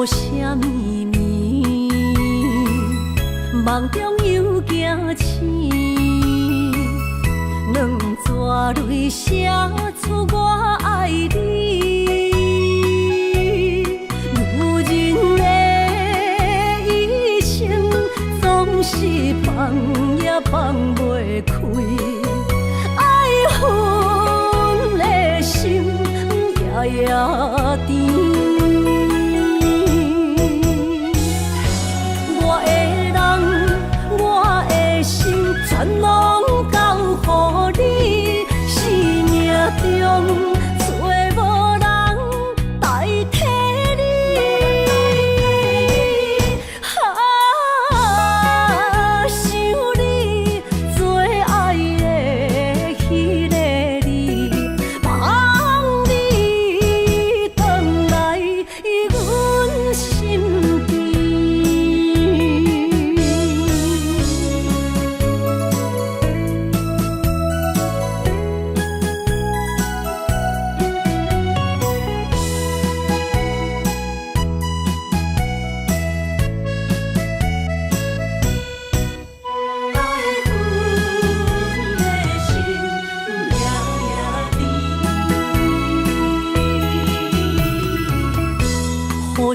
啥物暝，梦中又惊醒，两纸泪写出我爱你。女人的一生，总是放也放袂开，爱恨的心夜夜甜。全拢交予你，生命中找无人代替你。想你做爱的迄个你，望你回来阮心边。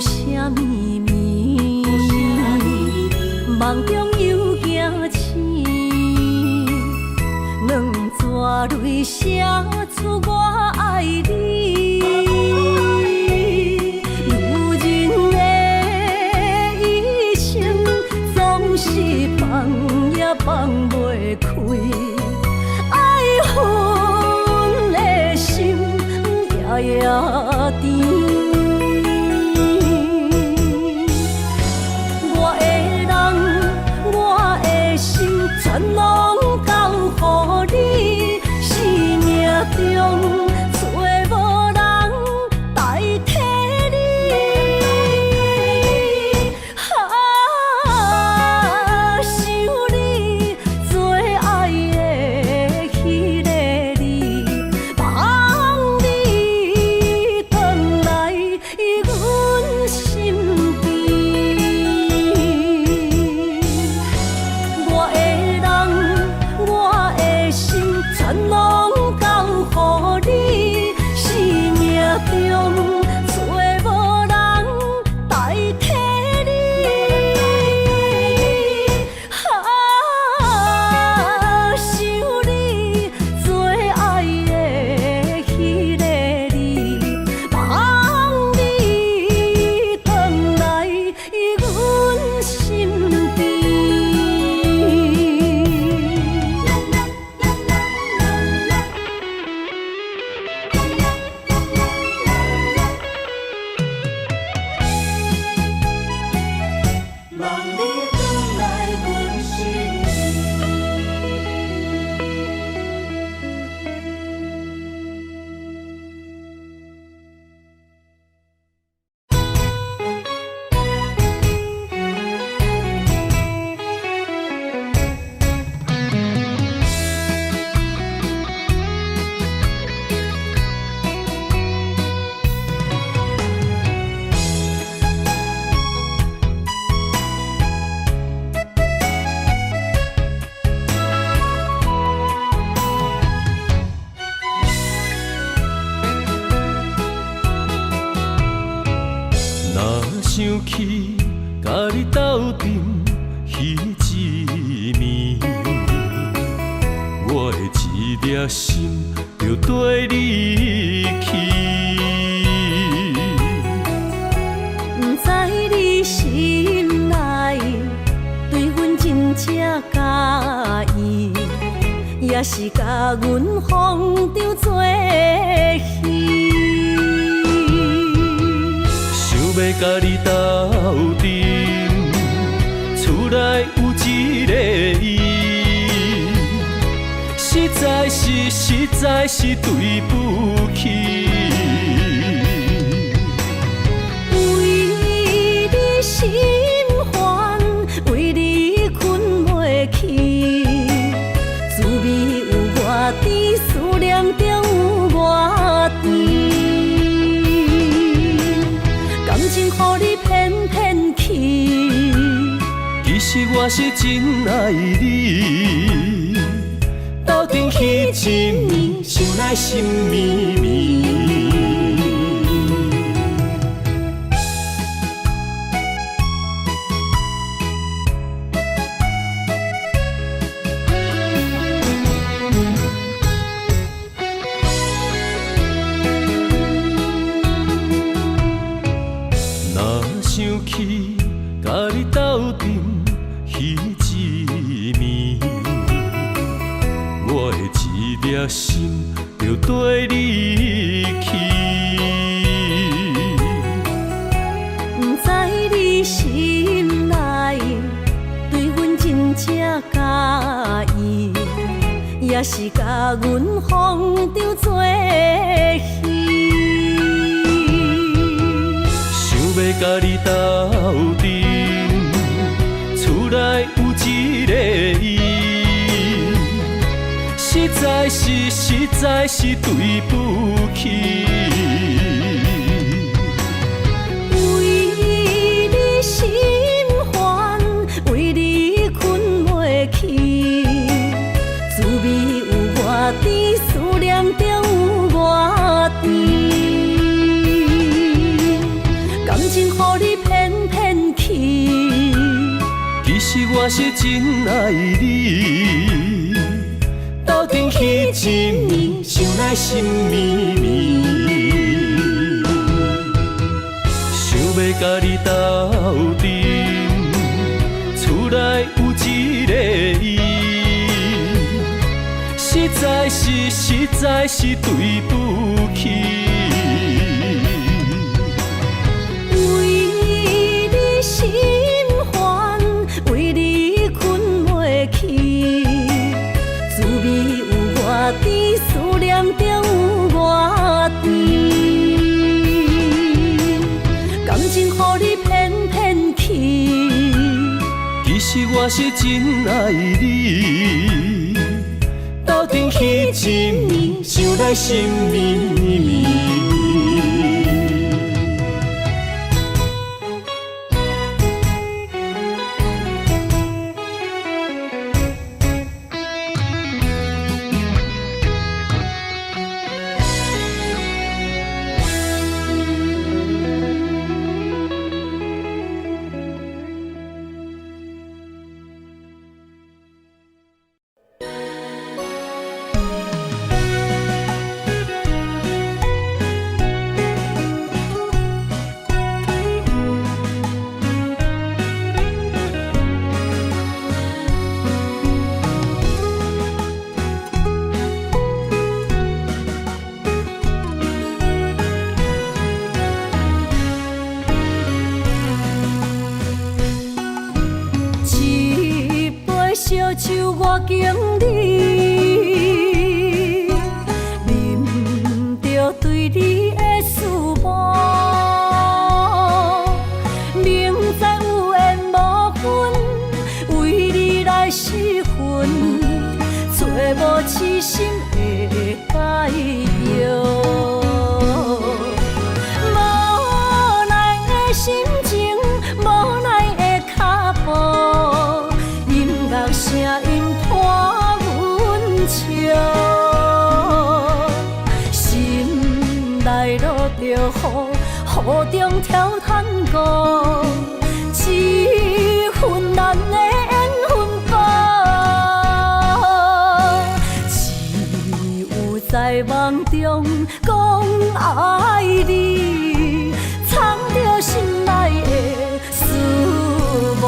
啥物暝，梦中又惊醒，两纸泪写出我爱你。女人的一生，总是放也放袂开，爱恨的心夜夜甜。全拢交予你，生命中找无人代替你。想你做爱的迄个你，望你回来阮心边。全拢交予你，生命中找无人代替你。想你做爱的迄个你，望你回来阮心边。想起甲你斗阵彼一暝，我的一粒心就跟你去。不知你心内对阮真正介意，也是甲阮放着做戏。要甲你斗阵，厝内有一个伊，实在是对不起。为你心烦，为你困袂去，滋味有偌甜，思念中有偌甜。感情予你骗。我是真爱你，斗阵彼一暝，想来心绵绵。想起甲你斗阵彼一暝，我的一粒心就跟你去。不知你心内对阮真正介意，也是甲阮放着做戏。要甲你斗阵，厝内有一个伊，实在是对不起。为你心烦，为你困袂去，滋味有偌甜，思念就有偌甜。感情予你骗骗去，其实我是真爱你，斗阵彼一暝，想来心绵绵。想要甲你斗阵，厝内有一个伊，实在是对不起。心烦，为你困袂去，滋味有偌甜，思念就有偌甜。感情予你骗骗去，其实我是真爱你，斗阵彼一暝，想来心绵绵。烧酒我敬你，啉着对你的思慕，明知有缘无分，为你来失魂，找无痴心的解药。无奈的心情，无奈的脚步。声音拖阮笑，心内落着雨，雨中跳探歌，一份难的缘分报，只有在梦中讲爱你，藏着心内的思慕。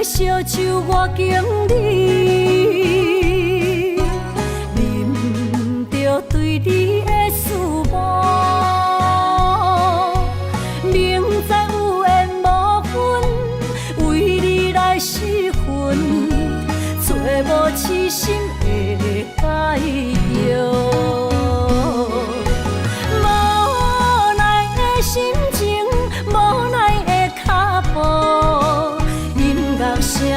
烧酒我敬你，啉着对你的思慕，明知有缘无分，为你来失魂，找无痴心的解药。无奈的心情，无奈的脚步。声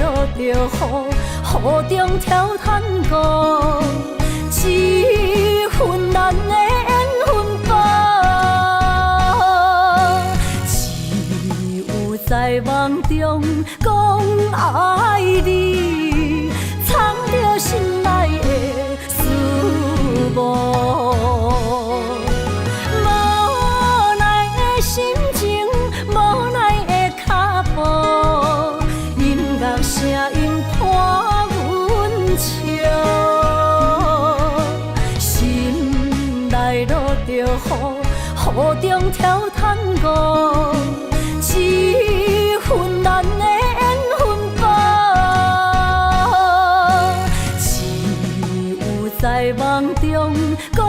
落着雨，雨中跳探戈，一份咱的缘分薄，只有在梦中讲爱你，藏着心内的思慕。声音伴阮笑，心内落着雨，雨中跳探戈，一份咱的缘分薄，只有在梦中讲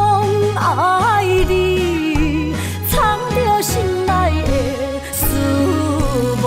爱你，藏着心内的思慕。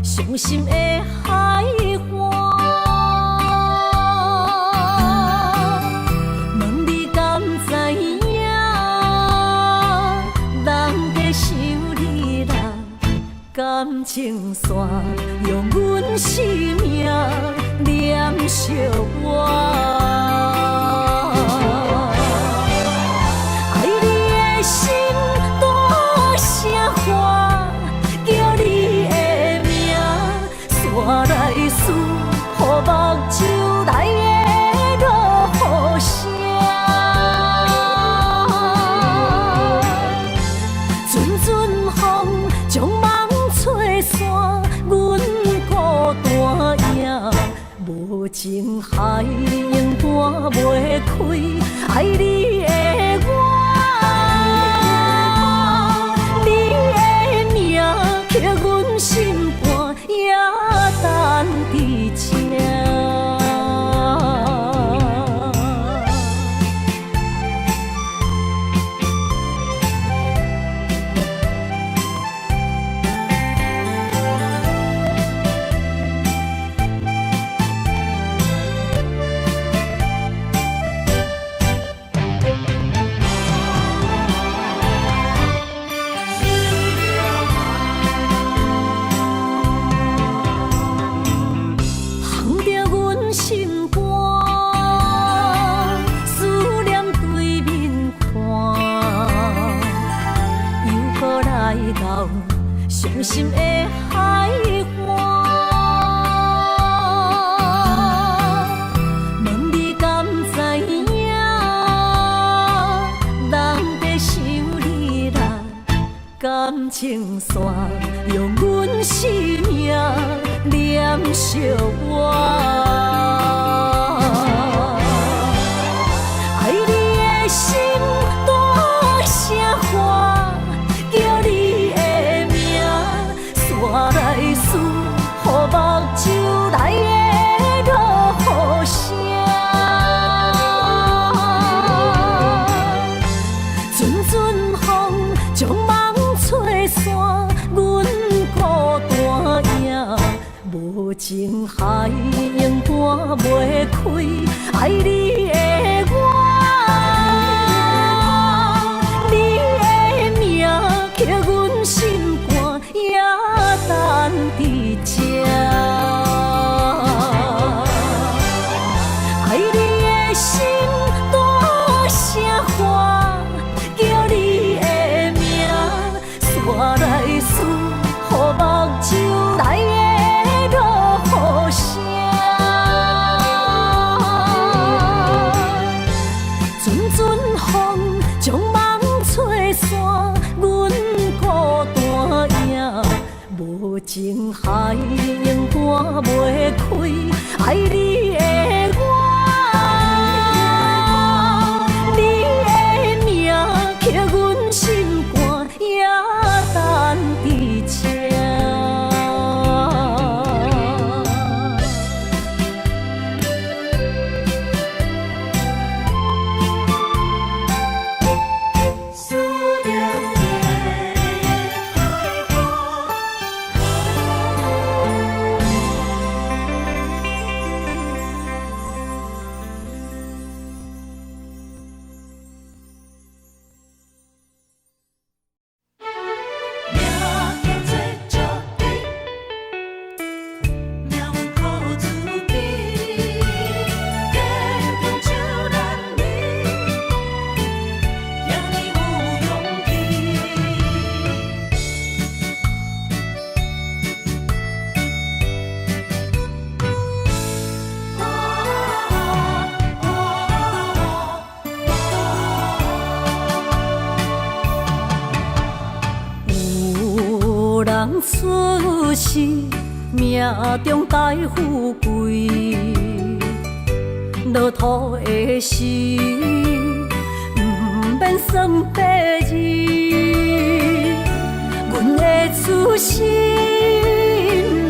伤心的海岸，问你敢知影？人在想你啦，感情线用阮生命念惜我。爱你的心大声喊，叫你的名，山来思，雨目睭内的落雨声。阵阵风将梦吹散，阮孤单影，无情海永搬袂开，爱你的我。刻阮心肝，也等伫这。伤心的海岸，问你敢知影？人在想你啦，感情线用阮生命念惜我。爱你的心大声喊，叫你的名，山来思，雨目睭内的落雨声。阵阵风将梦吹散，阮孤单影，无情海永搬袂开，爱你的我，你的名刻阮。情海永断袂开，爱你的我，你的名刻阮心肝，也等伫这。出世命中带富贵，落土的时，不免算白字。阮的出身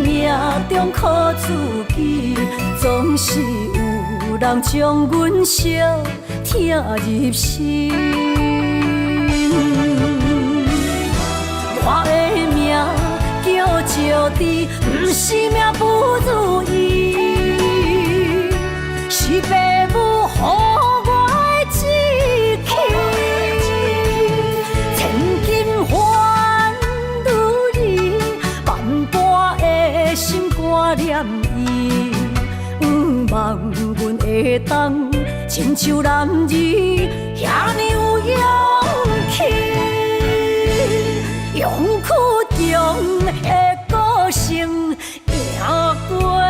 命中靠自己，总是有人将阮惜听入心。我的名叫石滴，不是命不如意，是父母予我的志气。千金换如意，万般的心挂念伊，望阮会当亲像男儿遐尼有勇气。勇屈强的个性赢过泪。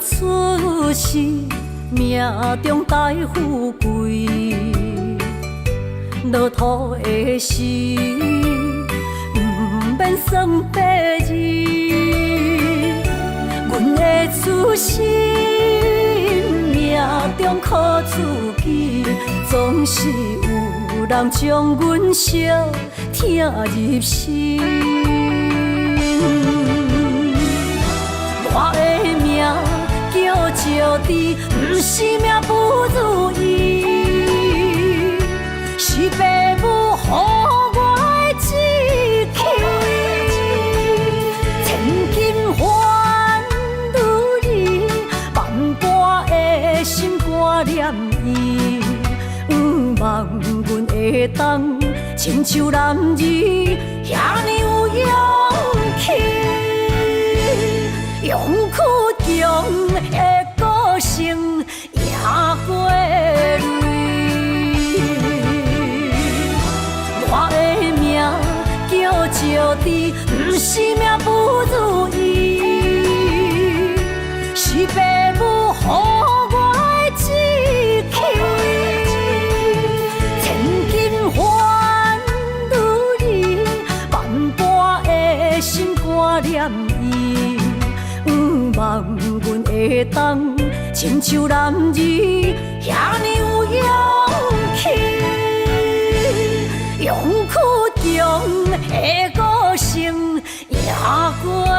出世命中带富贵，落土的时，不免算白字。阮的出身命中靠自己，总是有人将阮惜听入心。我的名叫石滴，不是命不如意，是父母予我的志气。千金换如意，万般的心挂念伊，望阮会当亲像男儿遐尼有勇气。勇屈强的个性赢过泪。我的名叫石滴，不是命不如意，是父母予我的志气。千金换如意，万般的心挂念伊。望阮会当亲像男儿遐尼有勇气，勇屈强的个性赢过泪。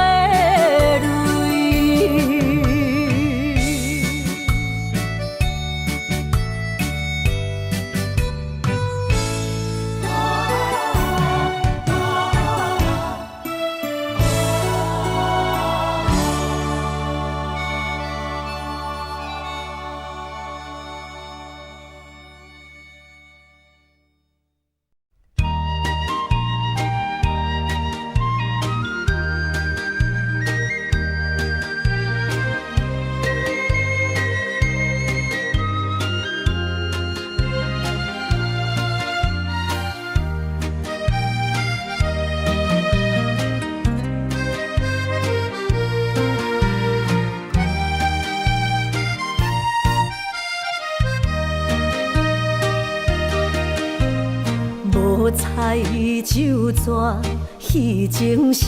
好彩就蛇，戏情是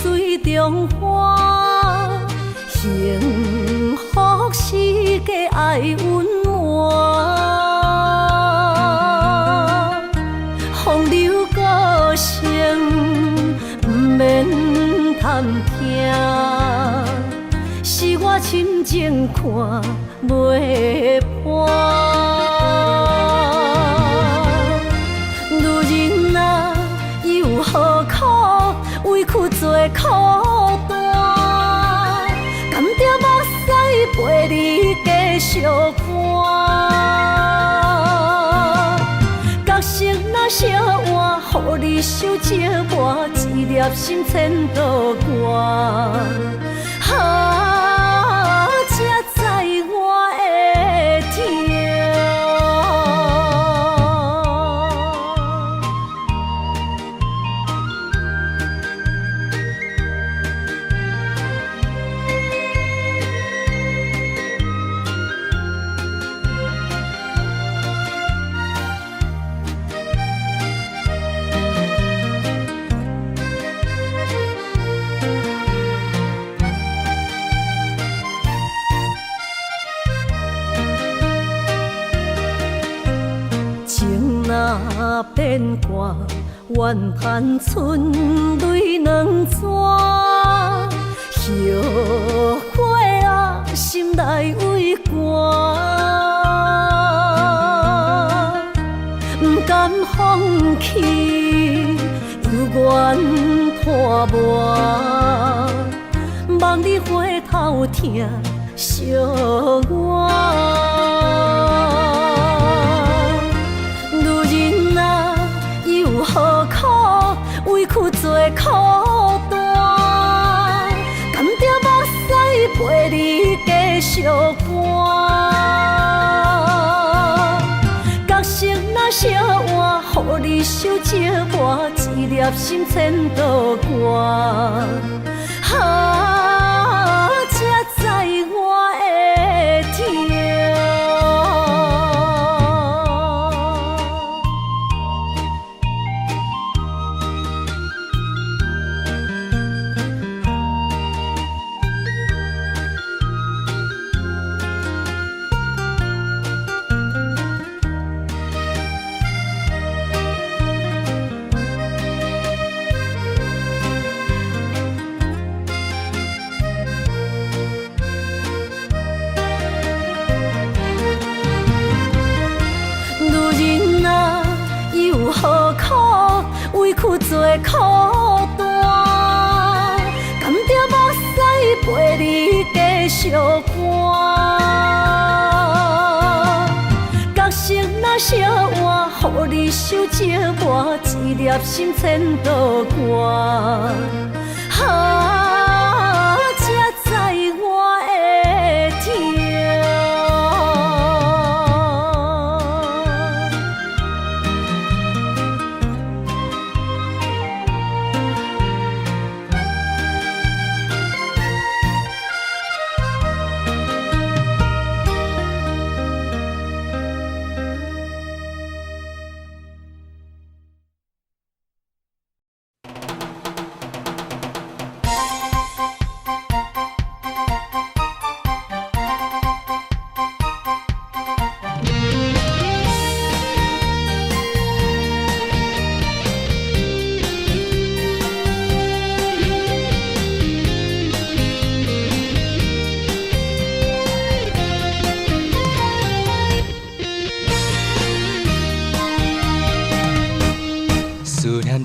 水中花，幸福是个爱温暖，风流歌声不免贪听，是我深情看袂破。女人啊，又何苦委屈做苦担？甘着目屎陪你继续寒。角色若烧换，予你受折磨，一粒心千度寒。才知我的痛。若变卦，怨叹春泪两逝。后悔啊，心内为寒，不甘放弃，犹原拖磨，望你回头听惜我。何苦委屈做苦担？甘着目屎陪你继续寒。角色若烧换，予你受折磨，一粒心千度寒。才知我的痛。何苦委屈做苦担？甘着目屎陪你继续寒。角色若烧换，予你受折磨，一粒心千度寒。才知我的痛。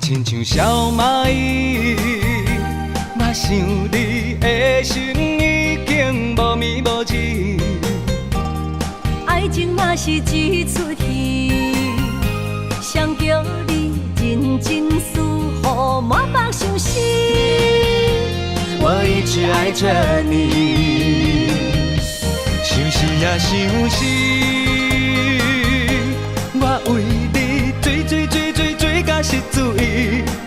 亲像小蚂蚁，我想你的心已经无眠无志。爱情若是一出戏，谁叫你认真思，予满腹伤心。我一直爱着你，想死也想死。我为你追到失醉。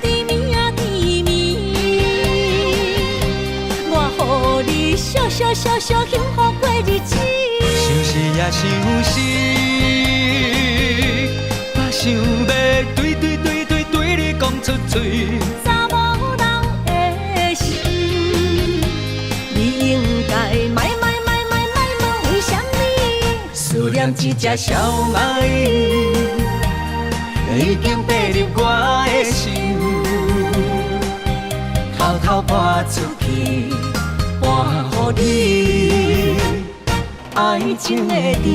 甜蜜啊甜蜜，我予你笑幸福过日子。想死也想死，我想要对嘴。查某人的心，你应该卖问为什么？思念一只小蚂蚁，已经爬入我的心，偷偷搬出去，搬予你爱情的甜。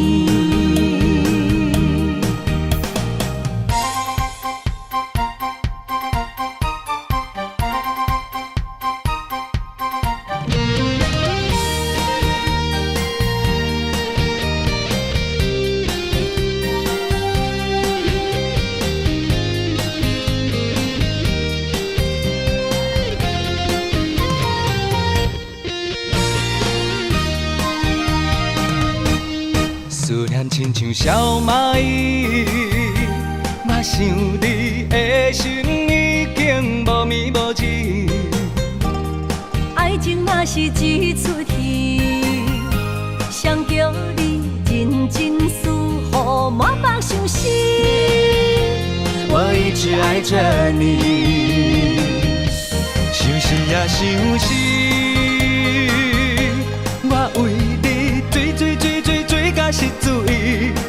思念亲像小蚂蚁，我想你的心已经无眠无志。爱情若是一出戏，谁叫你认真思，予满腹伤心。我一直爱着你，想死也想死，我为你追到失醉。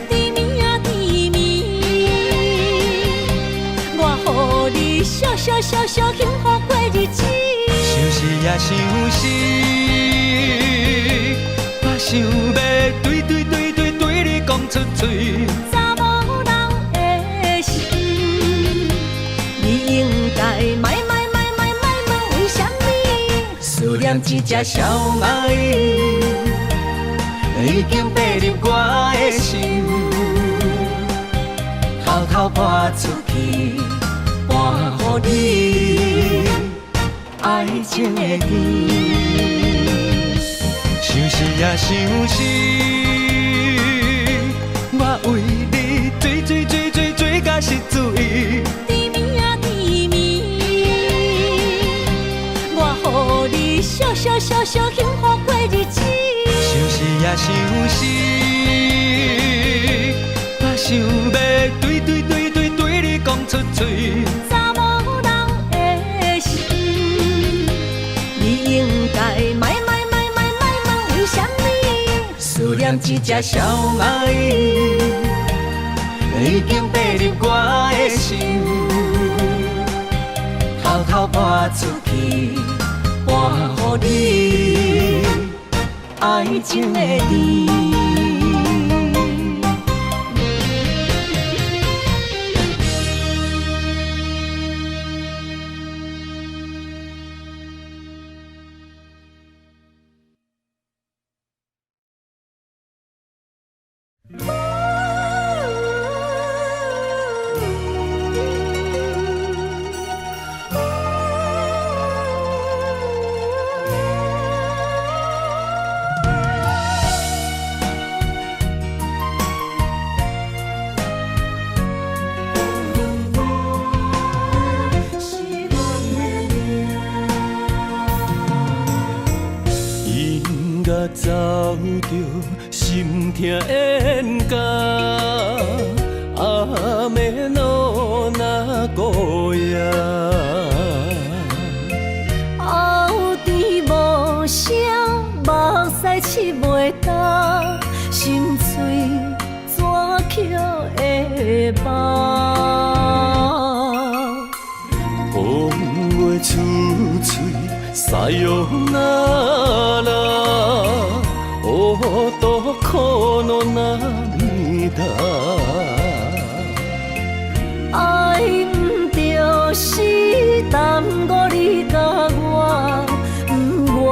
甜蜜啊甜蜜，我予你小幸福过日子。想死也想死，我想要对你讲出嘴。查某人的心，你应该卖问为什么？思念一只小蚂蚁，已经爬入我的心，偷偷搬出去，搬予你爱情的甜。想死也想死，我为你追到失醉。甜蜜啊甜蜜，我予你小幸福过日子。想死也想死，我想要对你讲出嘴。查某人的心，你应该卖问为什么？思念一只小蚂蚁，已经爬入我的心，偷偷搬出去，搬予你爱情的甜。走着心痛冤家，暗暝路若孤夜，后甜无声，目屎拭袂干，心碎怎捡会放？风话出嘴，撒哟那拉。どこの涙爱毋就是耽误你甲我，不愿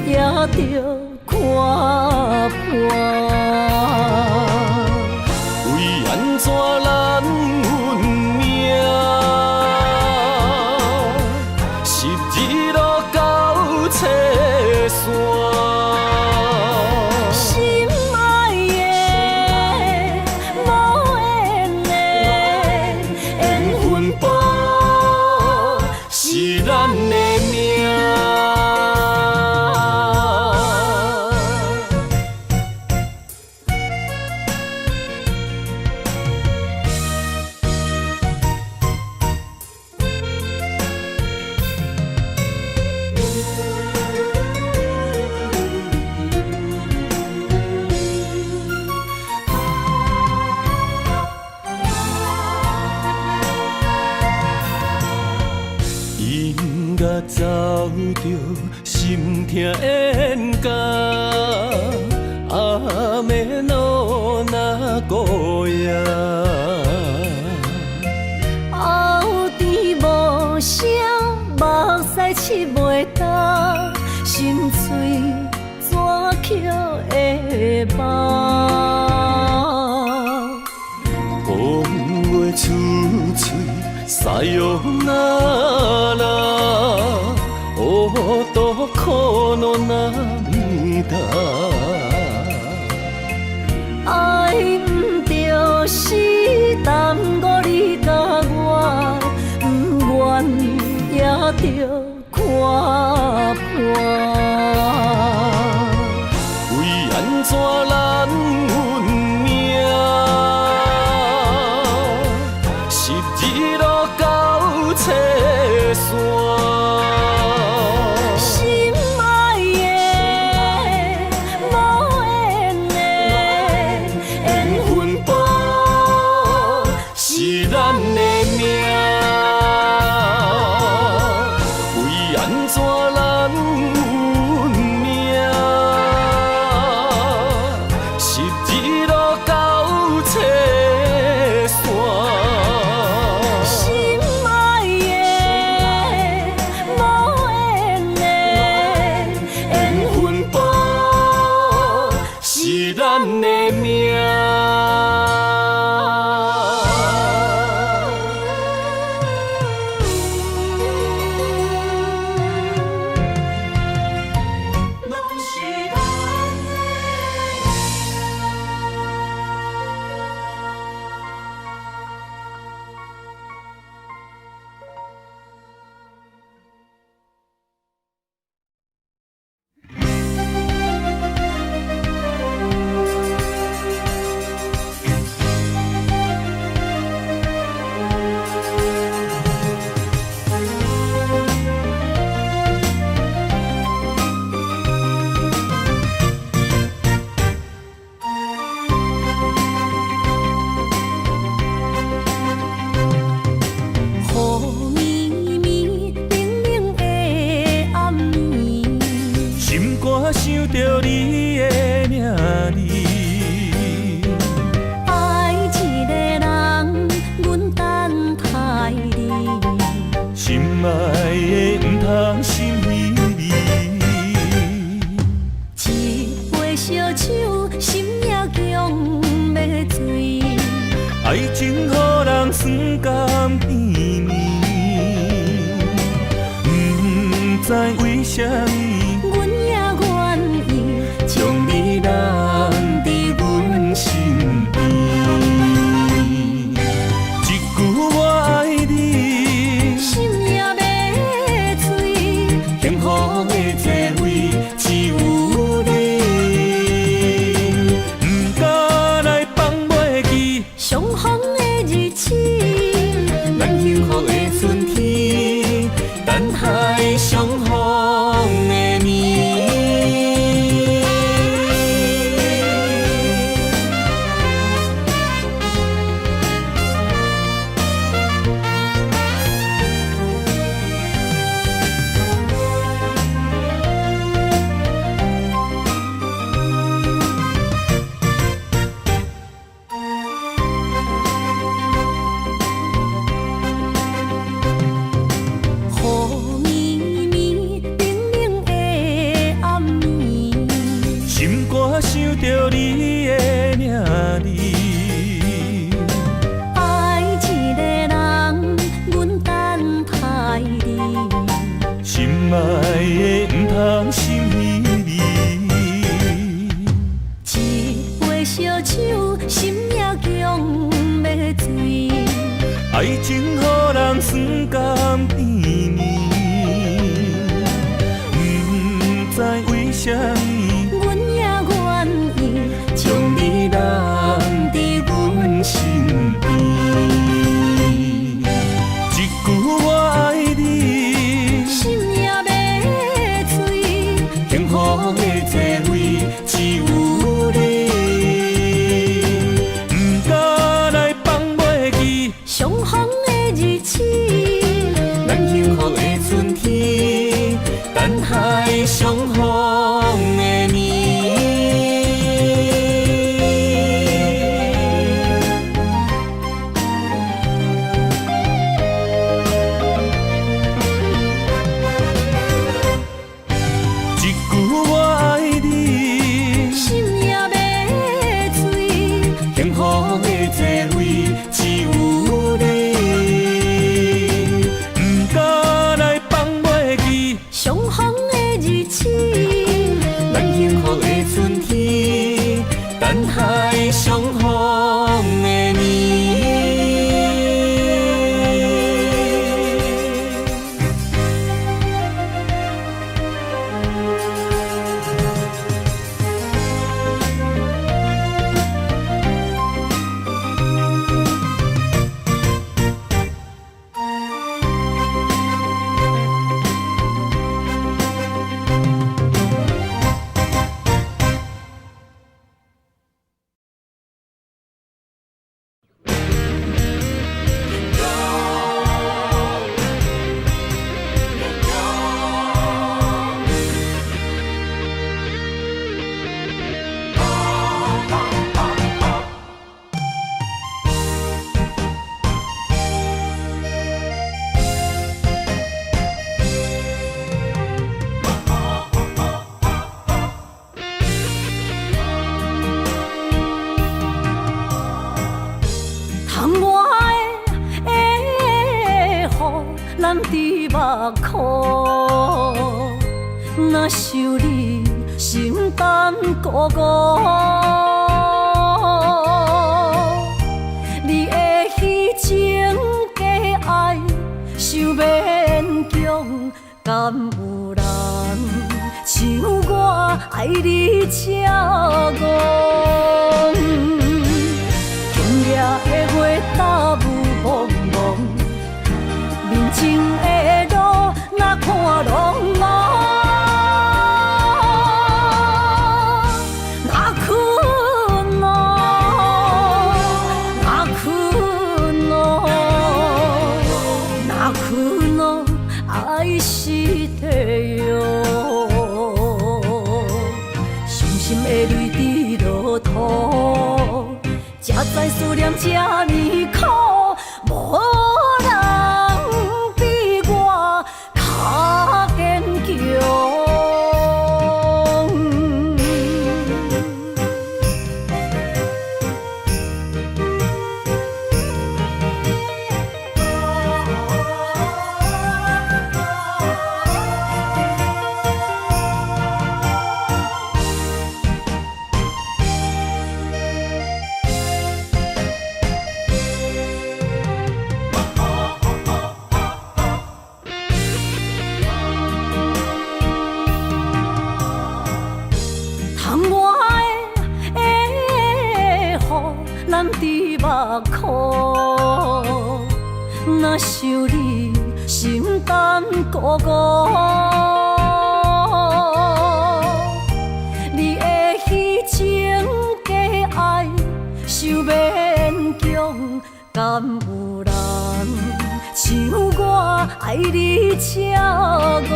也着看破。为安怎咱运命，十字路到车线。甲走着心痛冤家，暗暝路若孤夜。后甜无声，目屎拭袂干，心碎怎捡会放？风月处处塞哟那拉，乌多苦恼那面大。爱毋着是耽误你甲我，不愿也着看破。为安怎咱运命，是日落到车线。心爱的，无缘的，缘分薄，是咱的命，为安怎咱运命，是日落到车线。心爱的，无缘的，缘分薄，是咱的命。雨绵绵，冷冷的暗暝，心肝想着你的名字，爱一个人，阮等待你，心爱的毋通心离离。一杯烧酒，心也强要醉。爱情予人酸甘甜蜜，不知为什么，阮也愿意将你揽伫阮身边。一句我爱你，心也要醉，幸福的座位只有你，不敢来放袂记。相逢的日子，咱幸福的春天，等待相逢的暝。雨绵绵，冷冷的暗暝，心肝想着你的名字，爱一个人，阮等待你，心爱的毋通心离离。一杯烧酒，心也强要醉。爱情予人酸甘甜蜜，不知为什么，阮也愿意将你揽伫阮身边。一句我爱你，心也要醉，幸福的座位只有你，不敢来放袂记。相逢的日子，咱幸福的春天。目眶，若想你心胆孤孤，你的虚情假爱想勉强，敢有人像我爱你这戆？今夜的月搭雾蒙蒙，面前的路哪看拢茫，哪困咯，哪困咯，哪困咯，爱是地哟，伤心的泪滴落土。才知思念这呢苦，无人比我较坚强。咱伫目眶，若想你心胆孤孤，你的虚情假爱想勉强，敢有人像我爱你这戆？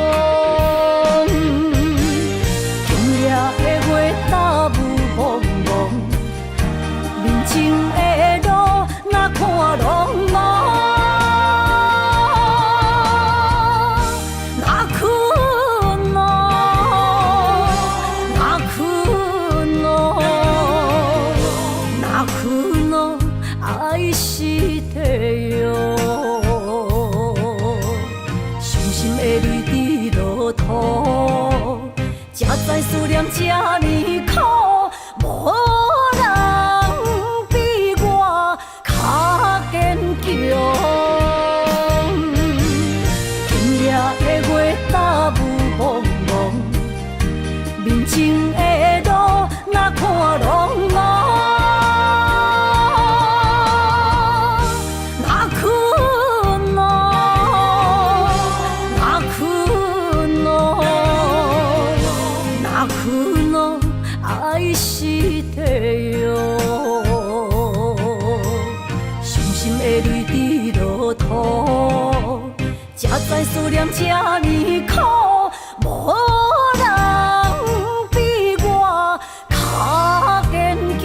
今夜的月搭雾蒙蒙。面前的路哪看拢茫，哪困咯，哪困咯，哪困咯，爱是地哟，伤心的泪滴落土，才知思念这呢苦，无较坚强，今夜的月搭雾蒙蒙，面前的路哪看拢茫，哪困咯，哪困咯，哪困咯，爱是地哟。的泪滴落土，才知思念这呢苦，无人比我较坚强。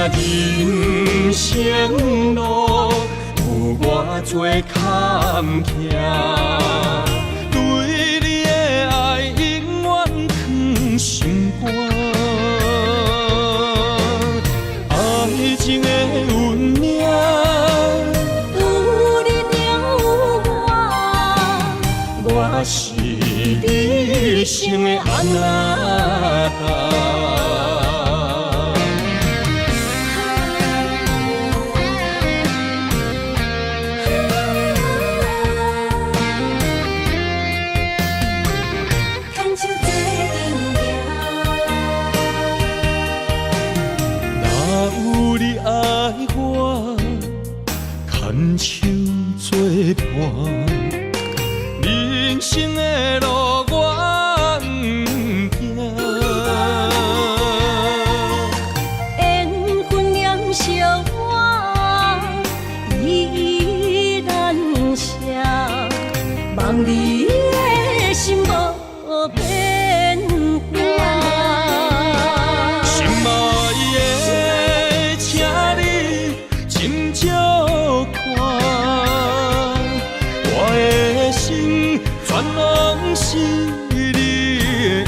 人生路有偌多坎坷，对你的爱永远藏心肝。爱情的运命，有你才有我，我是你生的安那达。牵手作伴，人生的路我不行。缘分染烧我，依然写，望你的心无变化。心爱的，请你斟酌。全拢是你的影，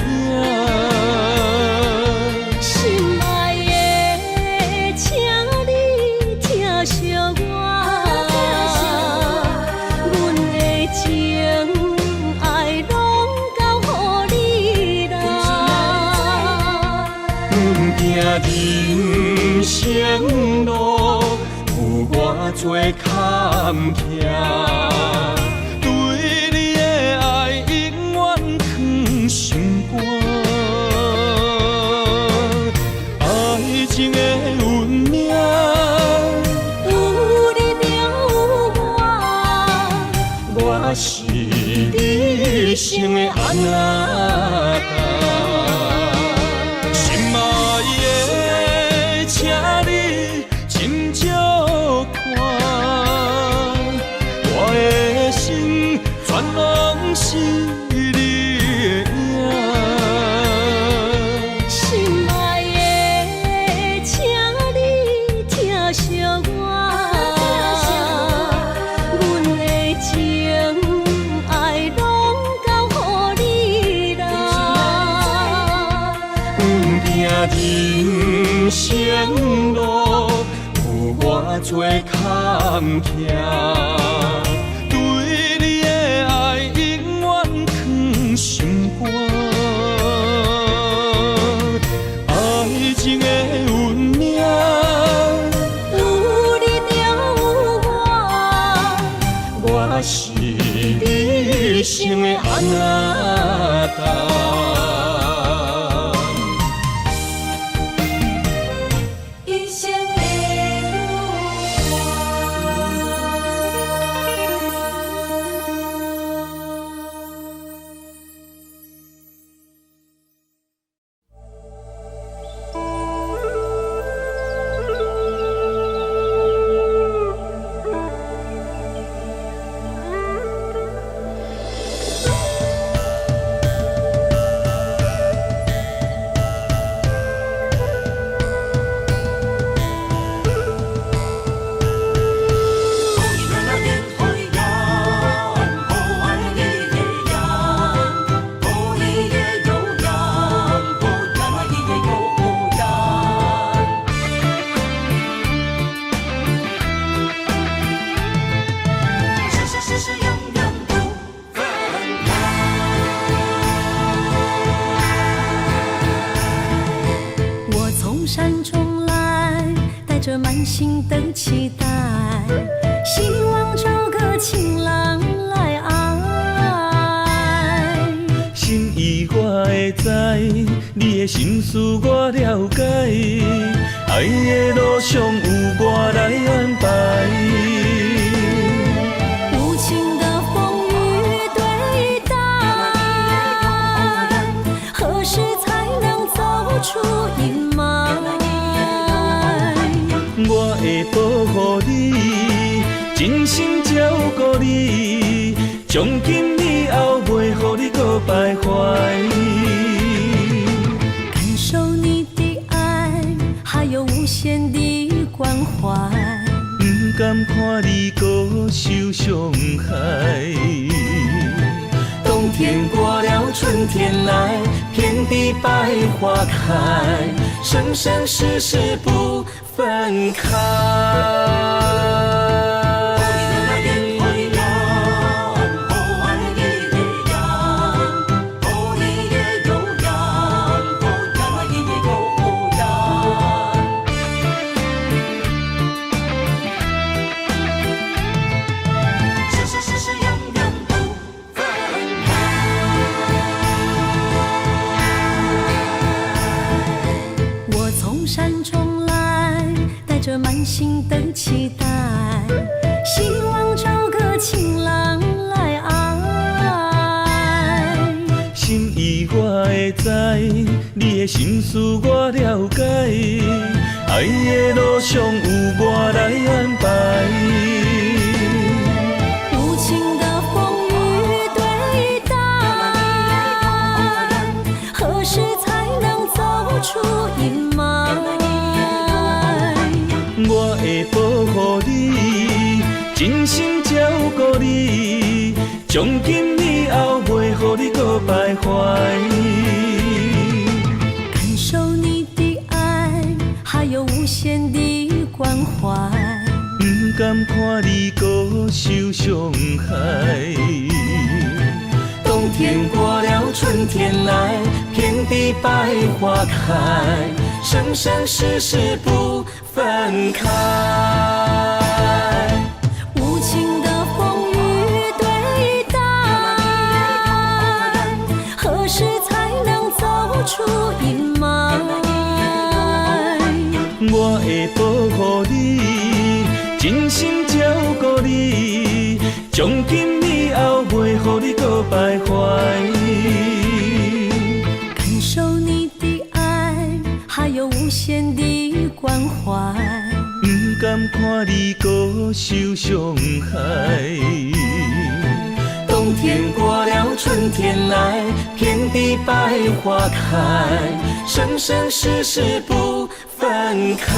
心爱的，请你疼惜我，阮的情爱拢交予你啦。阮行人生路有偌多坎坷。爱情的运命，有你才有我，我是你生的安那达。心爱的，请你斟酌看，我的心全拢是。人生路有偌多坎坷，对你的爱永远藏心肝。爱情的运命，有你才有我，我是你生的安那达。着满心的期待，希望找个情郎来爱。心意我会知，你的心思我了解，爱的路上有我来安排。无情的风雨对待，何时才能走出阴霾？我会保护你，真心照顾你，从今以后袂予你搁徘徊。感受你的爱，还有无限的看你搁受伤害。冬天过了，春天来，遍地百花开，生生世世不分开。满心的期待，希望找个情人来爱。心意我会知，你的心思我了解，爱的路上有我来安排。无情的风雨对待，何时才能走出阴霾？我会保护你，真心照顾你，从今以后袂予你搁徘徊。感受你的爱，还有无限的关怀。不甘看你搁受伤害。冬天过了，春天来，遍地百花开，生生世世不分开。无情的风雨对待，何时才能走出阴霾？我会保护你，真心照顾你，从今以后袂予你搁徘徊。感受你的爱，还有无限的关怀。不甘看你搁受伤害。冬天过了，春天来，遍地百花开，生生世世不分开。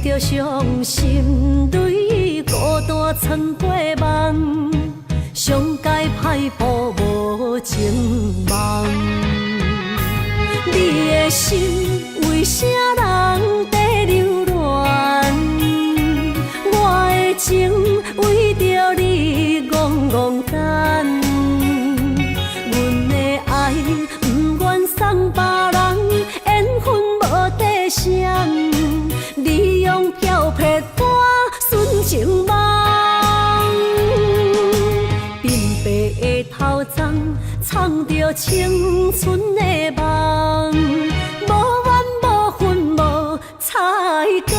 着伤心泪，孤单藏过梦，上界歹步无情梦。你的心为啥人在流乱？我的情为着你戆戆等，阮的爱不愿送别人，缘分无底线。你用漂泊单纯情梦，鬓白的头鬃藏着青春的梦，无怨无恨无彩工。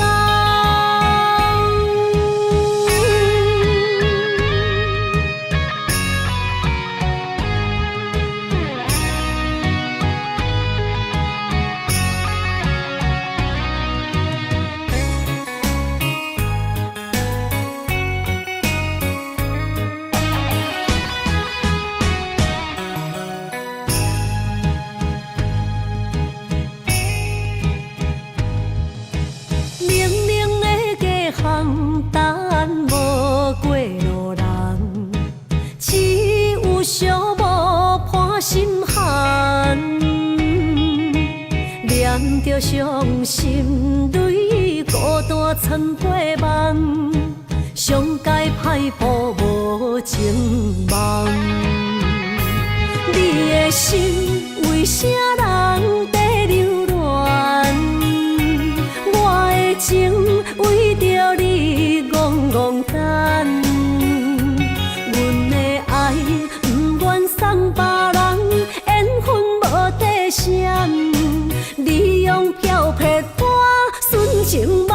念着伤心泪，孤单参过梦，上界歹步无情梦。你的心为啥人在流乱？我的情为着你戆戆等，阮的爱不愿送别人，缘分无底线，你用漂泊般纯情梦。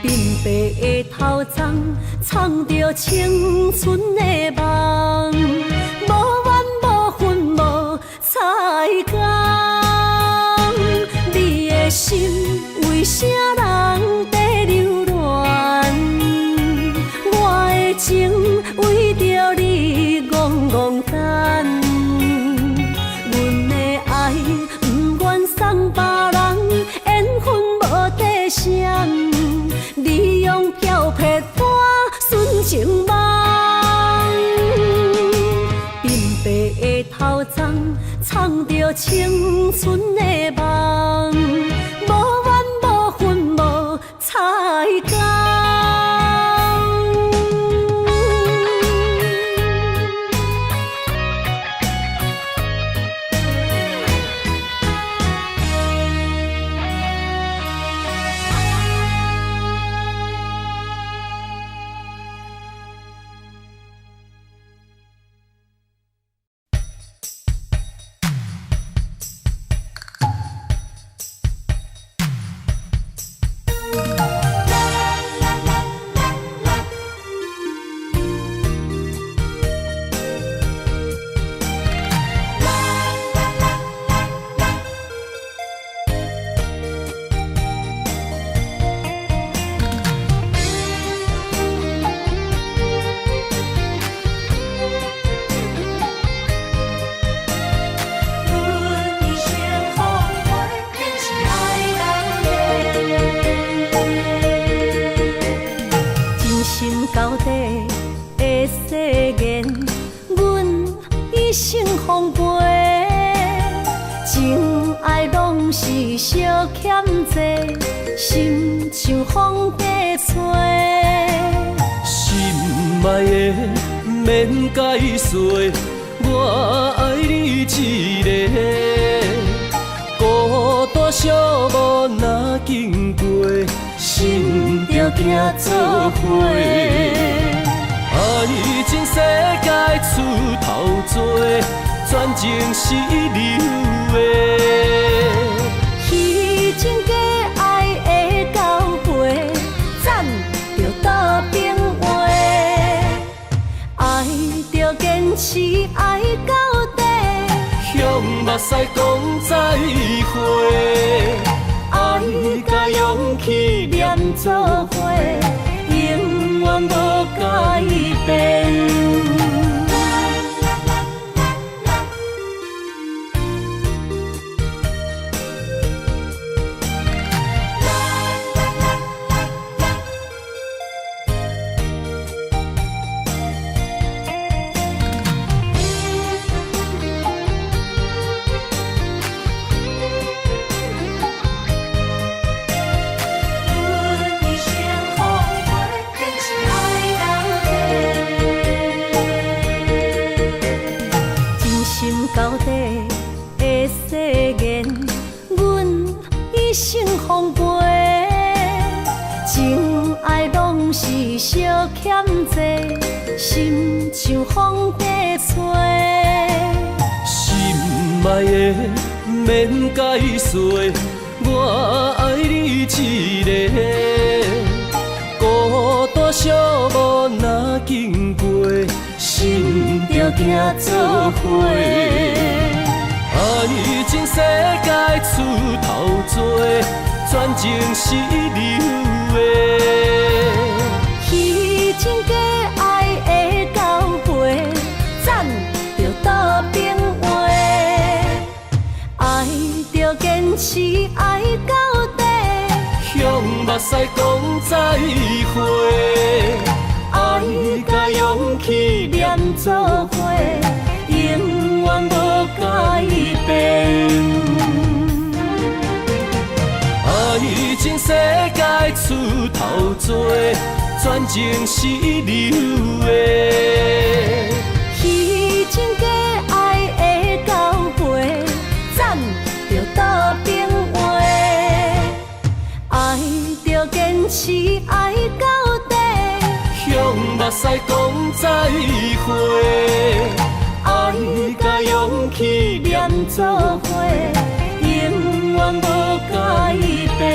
鬢白的头鬃，藏着青春的梦，无怨无恨无彩工。你的心为啥人在流乱？我的情为着你戆戆等，阮的爱不愿送别人，缘分无底线，你用漂泊般纯情梦。鬢白的头鬃，藏着青春的梦，无怨无恨无彩工。到底的誓言，阮一生奉陪，情爱拢是小欠债，心像风在吹。心爱的免解释，我爱你一个，孤单寂寞若经过，心着行做伙。爱情世界出头多，全情是流的。虚情假爱的交陪，暂着倒变话。爱着坚持爱到底，向目屎讲再会。爱甲勇气念做伙，永远无改变。到底的誓言，阮一生奉陪，情爱拢是小欠债，心像风在吹。心爱的免解释，我爱你一个，孤单寂寞若经过，心着行做伙。爱情世界出头多，全情是流的。虚情假爱的交陪，暂着倒变话。爱着坚持爱到底，向目屎讲再会。爱甲勇气念做伙，永远无改变。世界出头多，全情是流的。虚情假爱的交汇，咱着倒平话。爱着坚持，爱到底。向目屎讲再会，爱甲勇气念做伙，永远无改变。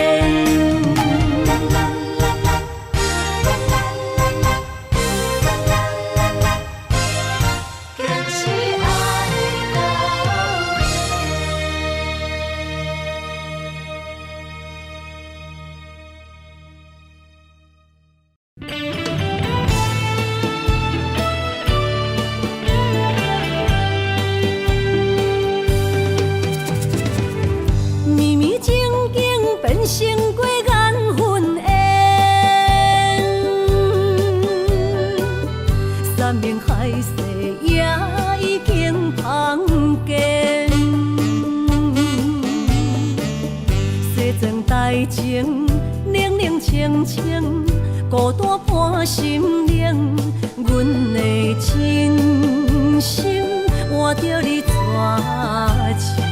成过缘分缘，山盟海誓也已经芳见。西庄台前，冷冷清清，孤单伴心灵。阮的真心换着你绝情。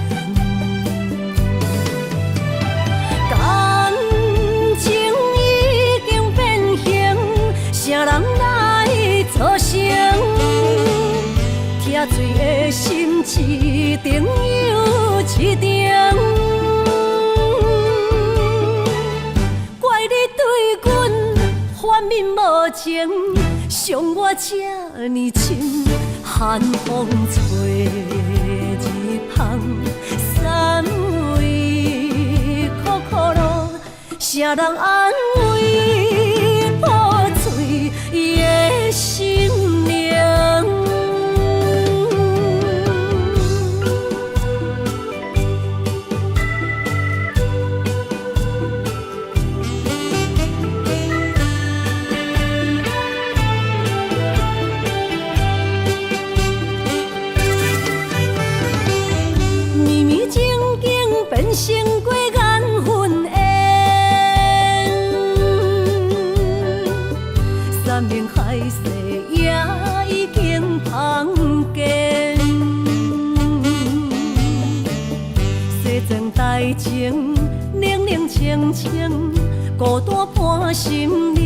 啥人来作成？疼水的心一定又一定。怪你对阮反面无情，伤我这呢深，寒风吹日芳，三位苦苦路，啥人安慰？伊的心灵，绵绵静静变成过缘分缘。山盟海誓也已经芳见，西庄台前，冷冷清清，孤单伴心灵。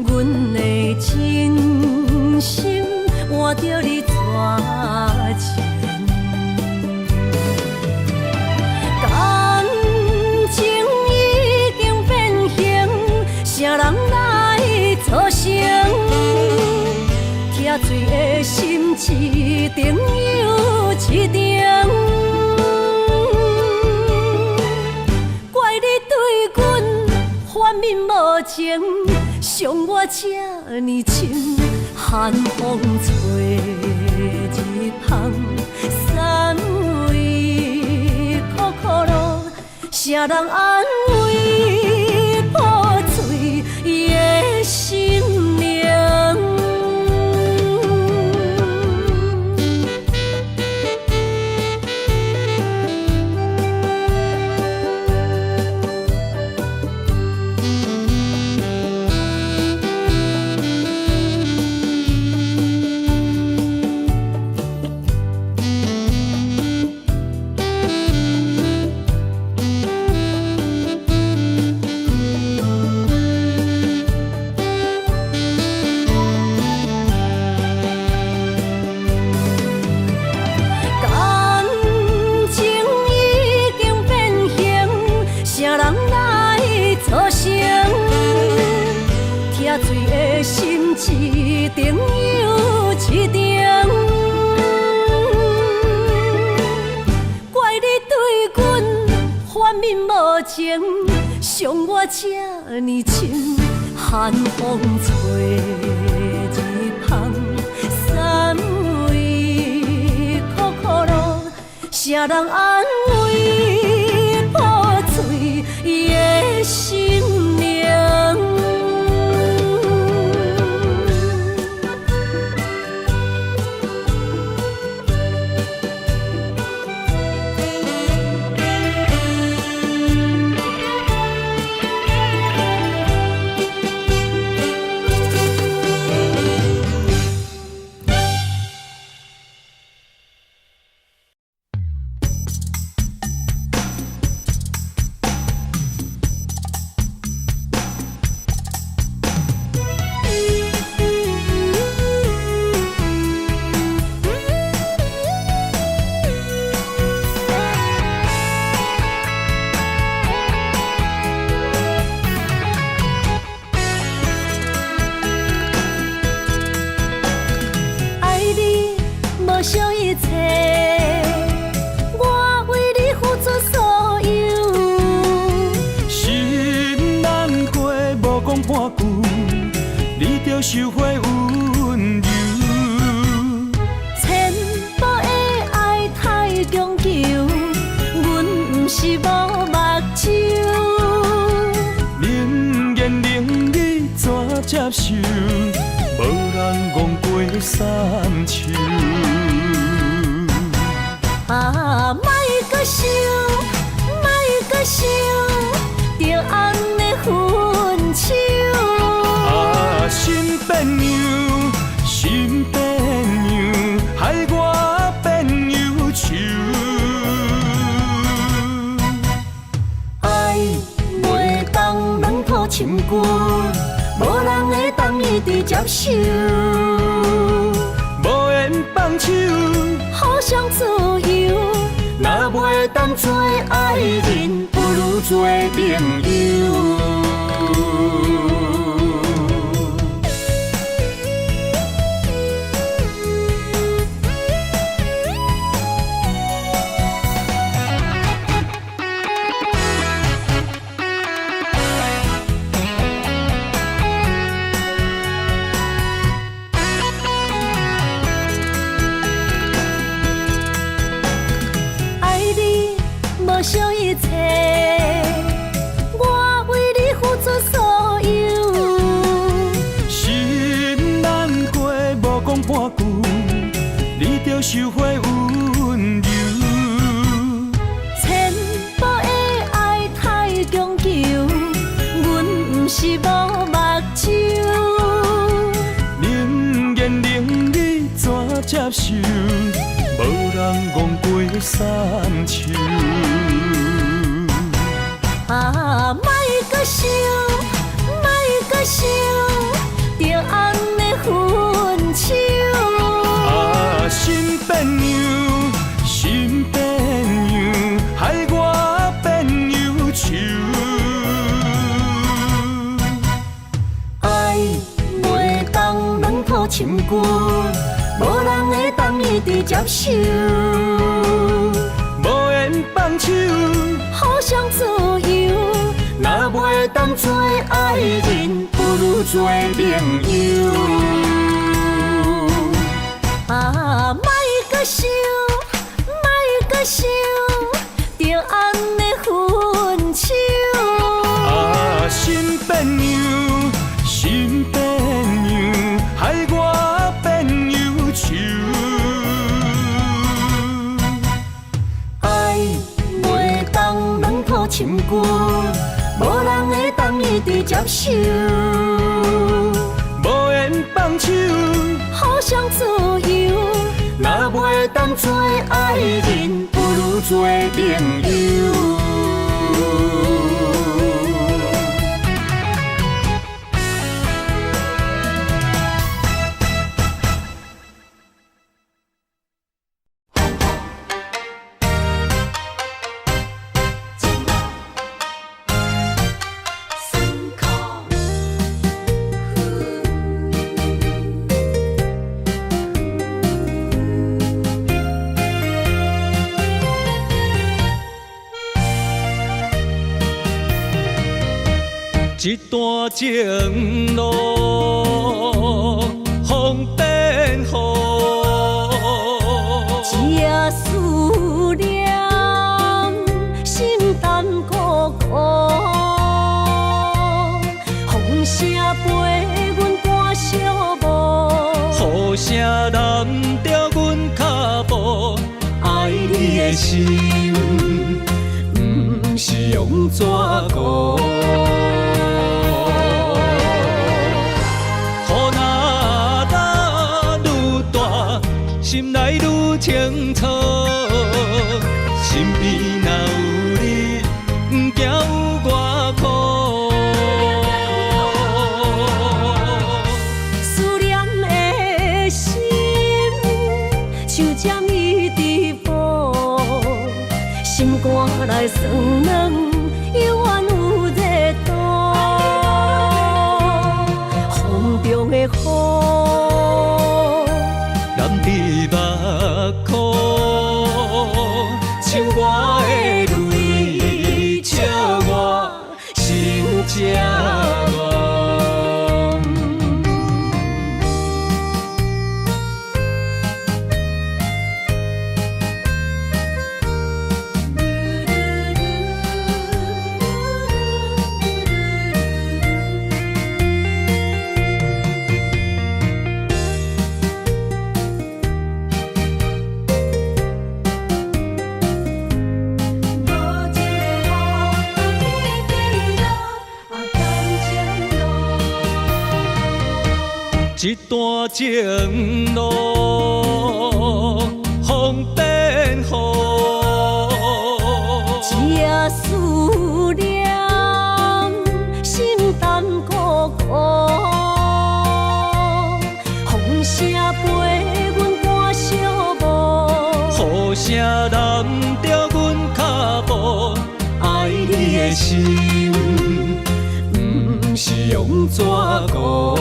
阮的真心换着你绝情，感情已经变形，啥人来作成？疼水的心一定又一定。怪你对阮反面无情，伤我这呢深，寒风吹日芳，三位苦苦路，啥人安慰？破碎伊的心灵。醉的心一定又一定，怪你对阮反面无情，伤我这呢深，寒风吹日芳，三位苦苦路，啥人安慰？破碎伊的心灵。收回温柔。千步的爱太强求，阮不是无目睭。冷言冷语怎接受？无人戆过三秋。啊，莫搁想，莫搁想，着安尼分手。啊，心变样，心变样，害我变忧愁。爱袂当软土深根，无人会当一直接受。无缘放手，互相自由，若袂当做爱人，不如做朋友。想一切，我为你付出所有。心难过，无讲半句，你着收回温柔。千步的爱太强求，阮不是无目睭。冷言冷语怎接受？无人戆过三秋。啊，莫搁想，莫搁想，着安尼分手。啊，心变样，心变样，害我变忧愁。爱袂当软土深根，无人会当一直接受。无缘放手，互相自由，若袂当做爱人，不如做朋友。啊，莫搁想，莫搁想，着安尼分手。啊，心变样，心变样，害我变忧愁。爱袂当软土深根，无人会当一直接受。无缘放手，互相自由，若袂当做爱人，不如做朋友。一段情路，风变雨，一夜思念，心淡孤孤。风声陪阮赶小步，雨声淋着阮脚步，爱你的心，不是用纸糊。心内愈清楚，身边若有你，不惊有我苦。思念的心，像针一直补，心肝内酸软，犹原有热度。风中的雨。目眶，像我的泪，笑我心正乱。一段情路风变雨，一夜思念，心淡孤孤。风声陪阮赶小步，雨声染着阮脚步，爱你的心，不是用纸糊。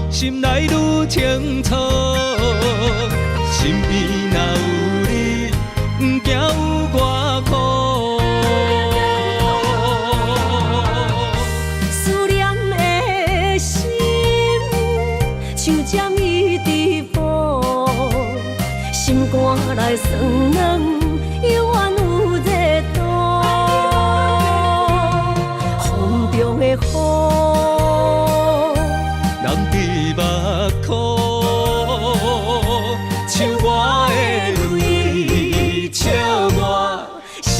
心内愈清楚，身边若有你，不惊有我苦。思念的心，像针一直补，心肝内酸软，犹原有热度。风中的雨。像我的泪，笑我心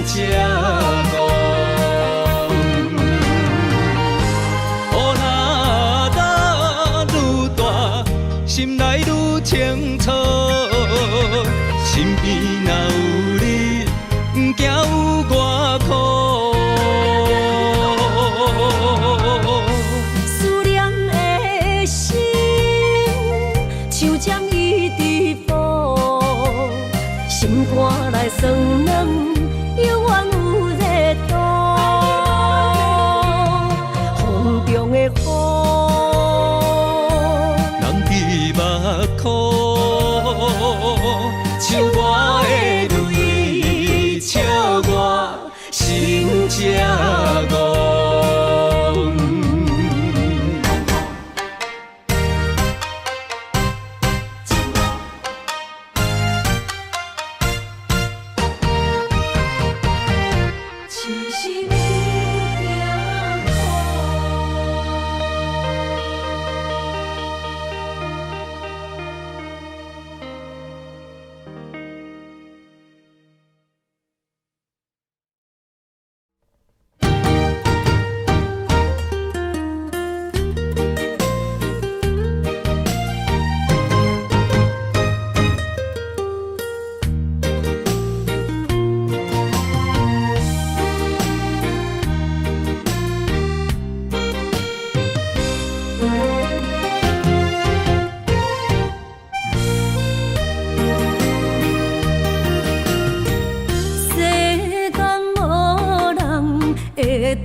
这戆。雨若打愈大，心内愈清楚。身边若有你，不惊有我苦。思念的心，像针一直补，心肝内酸软，犹原有热度。风中的雨，人伫目眶，像我的泪，笑我心这戆。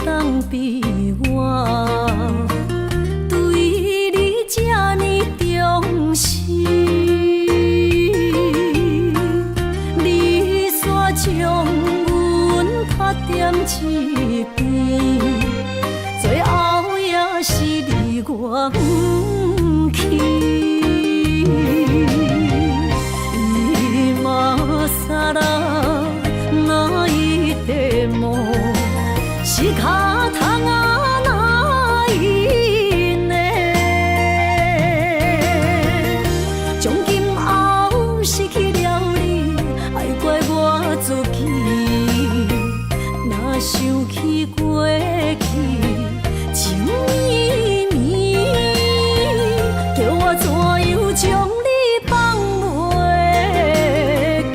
当比我对你这呢重视，你煞将阮拍点一边，最后也是离我不去。今さら泣いても仕方がないね。从今后失去了你，爱怪我自己。若想起过去情绵绵，叫我怎样将你放袂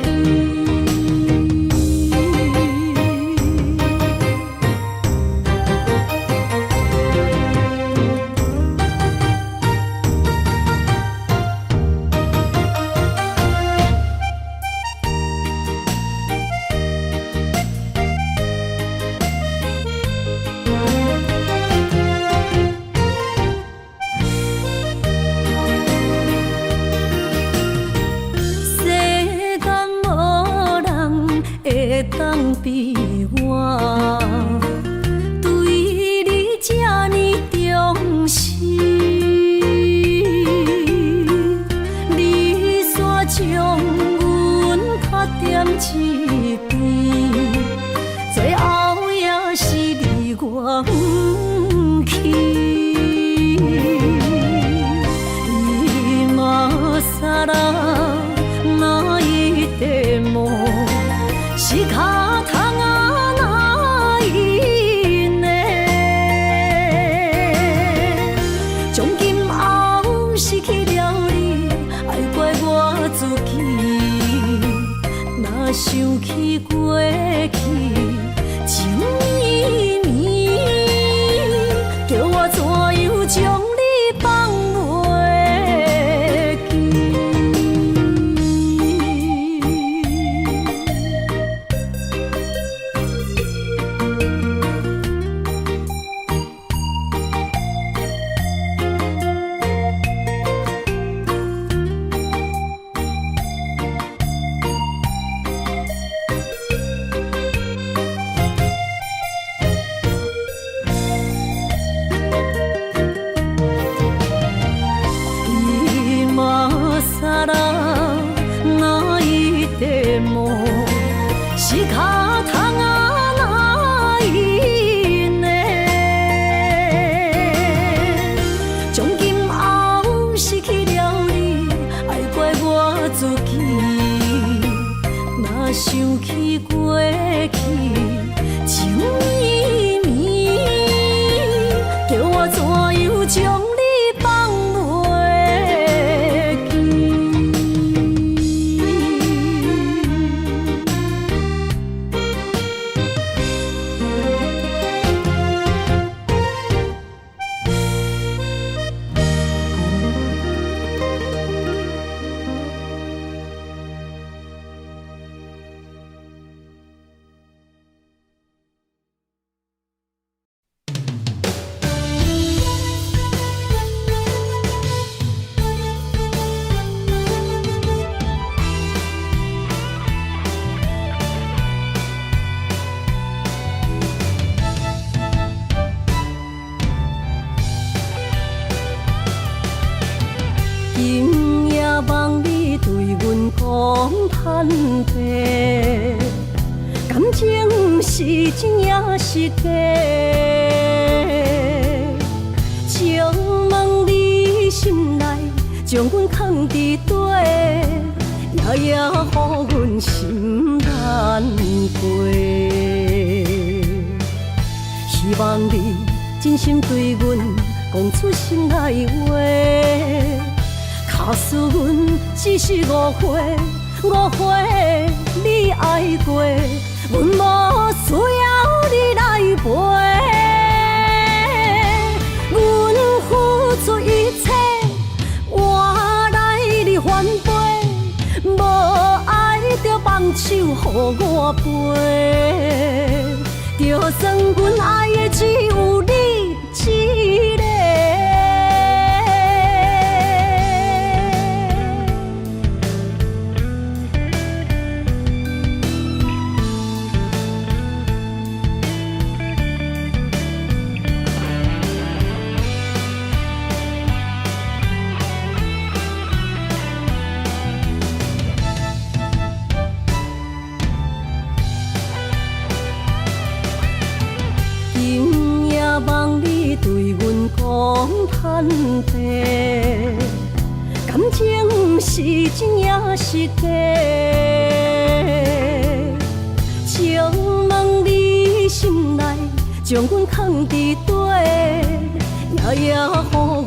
记？当比我对你这呢重视，你煞将阮拍点一边，最后也是离我不去。今さら泣いても仕方が起过去，情绵绵，叫我怎样将你放袂记？想起过去，情绵绵，叫我怎样将你放袂今夜望你对阮讲坦白，感情是真也是假？请问你心内将阮藏伫底，夜夜予阮心难过。希望你真心对阮讲出心内话。假使阮只是误会，你爱过，阮无需要你来陪。阮付出一切，换来你反背，无爱就放手予我飞。就算阮爱的只有你一个。望你对阮讲坦白，感情是真也是假？请问你心内将阮藏伫底，夜夜予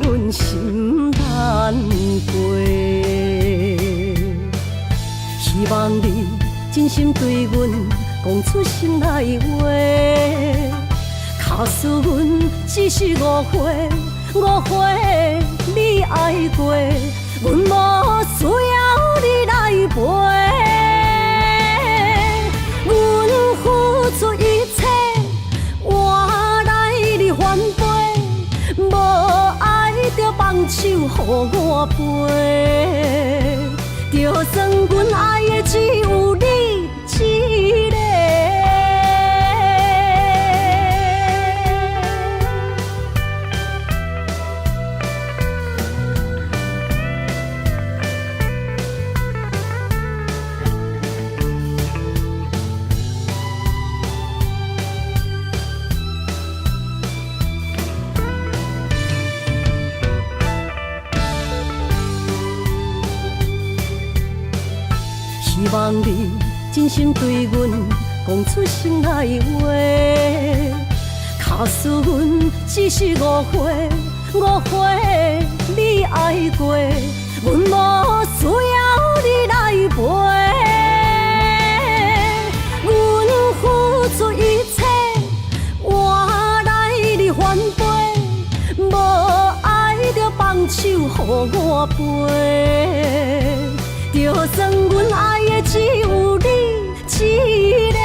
阮心难过。希望你真心对阮讲出心内话。假使阮只是误会，你爱过，阮无需要你来陪。阮付出一切，换来你反背，无爱就放手予我飞。就算阮爱的只有你一个。希望你真心对阮讲出心内话。假使阮只是误会，你爱过，阮无需要你来陪。予我陪，就算阮爱的只有你一个。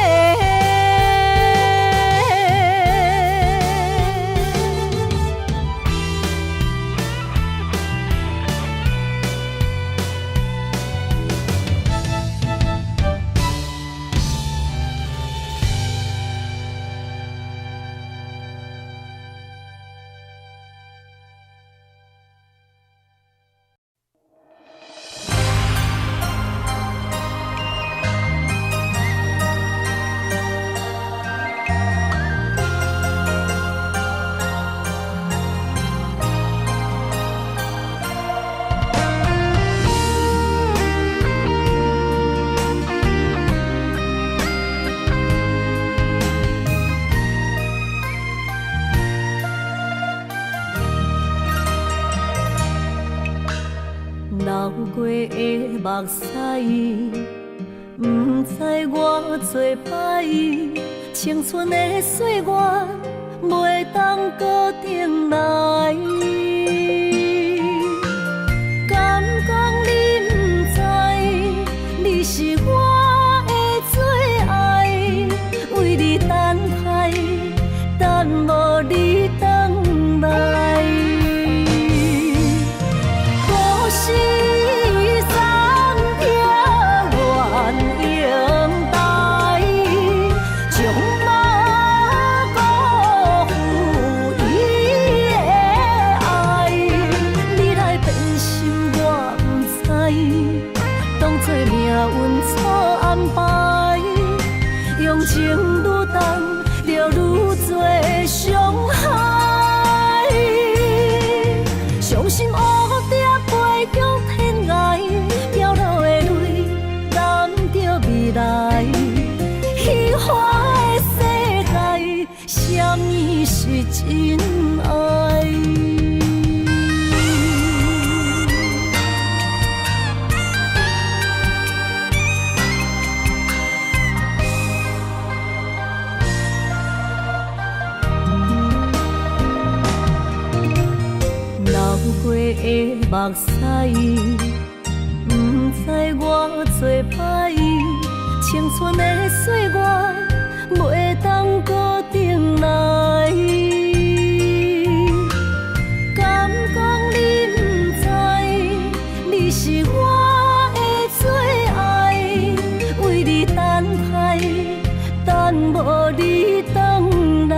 流过的目屎，不知我做摆，青春的岁月袂当搁重来。敢讲你不知，你是我的最爱，为你等待，等无你回来。情愈重，就愈多伤害。伤心乌蝶飞向天涯，掉落的泪染着未来。虚幻的世界，什么是真爱？过的目屎，不知我做歹，青春的岁月袂当搁重来。敢讲你不知，你是我的最爱，为你等待，等无你回来。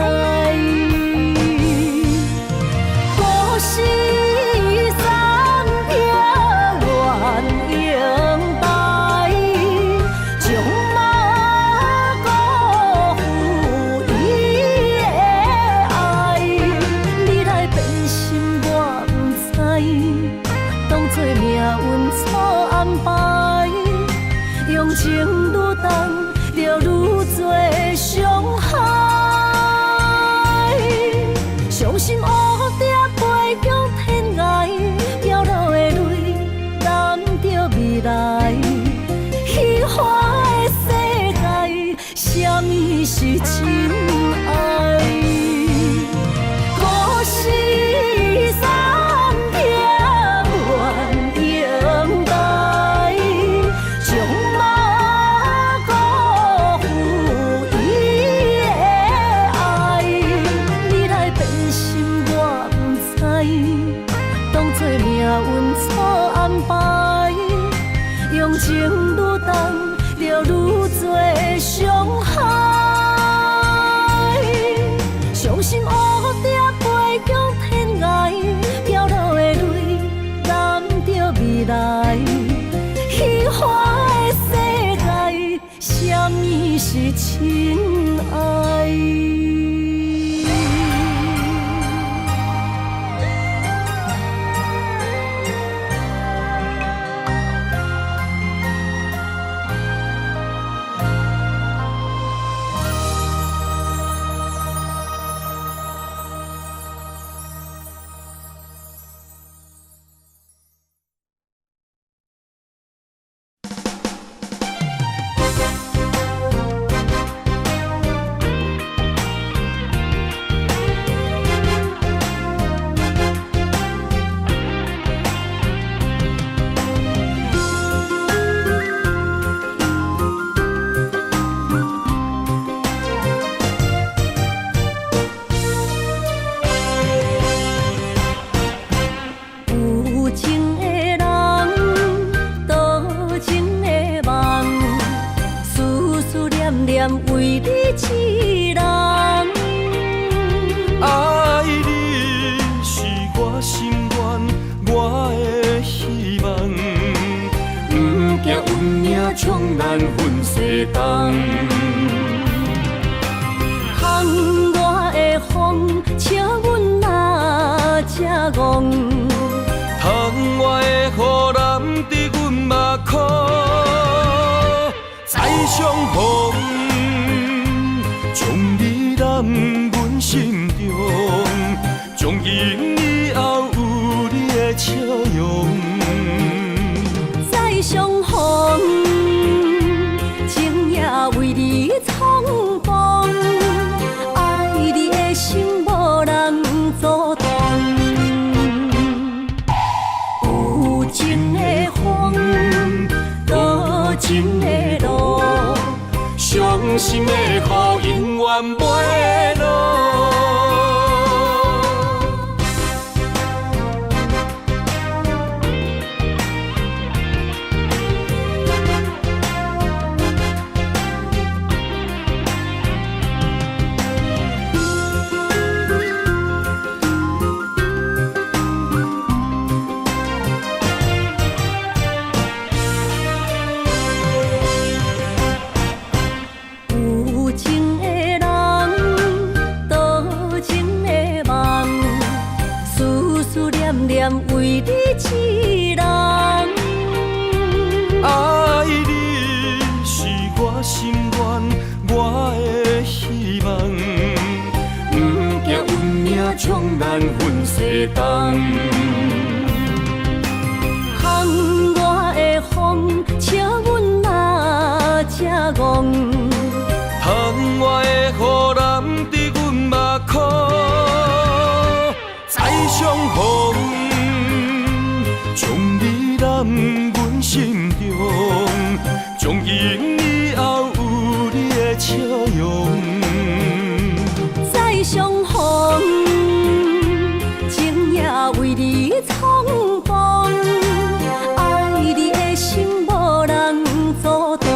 故事。情愈重，就愈多伤害。伤心乌蝶飞向天涯，掉落的泪染着未来。虚幻的世界，什么是真爱？故事。情愈重，就愈多伤害。伤心乌蝶飞向天涯，掉落的泪染着未来。虚幻的世界，什么是真爱？一人。爱你是我心愿，我的希望，不惊运命冲咱分西东。风外的风，笑阮哪只戆？窗外的雨淋伫阮目眶，再相逢，将你揽阮心中，从今以后有你的笑容。再相逢，情也为你闯荡，爱你的心无人阻挡。有情的风，多情的路，伤心的雨永远袂落。为你一人，爱你是我心愿，我的希望，不惊运命冲咱分西东。风外的风，笑阮哪只戆？窗外的雨淋伫阮目眶，再相逢，将你揽阮心中，从今以后有你的笑容。再相逢，情也为你闯荡，爱你的心无人阻挡。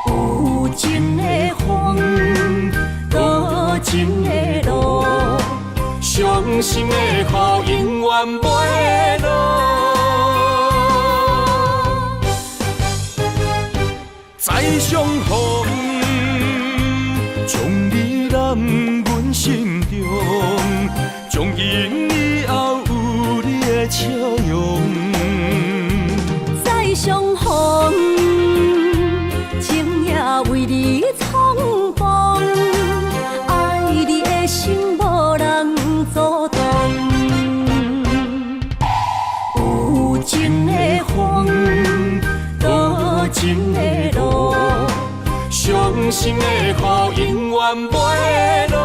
有情的风，多情的路，伤心的雨永远袂落。再相逢，将你揽阮心中，从今以后有你的笑容。再相逢，情也为你闯荡，爱你的心无人阻挡。有情的风，多情的路，伤心的雨永远袂落。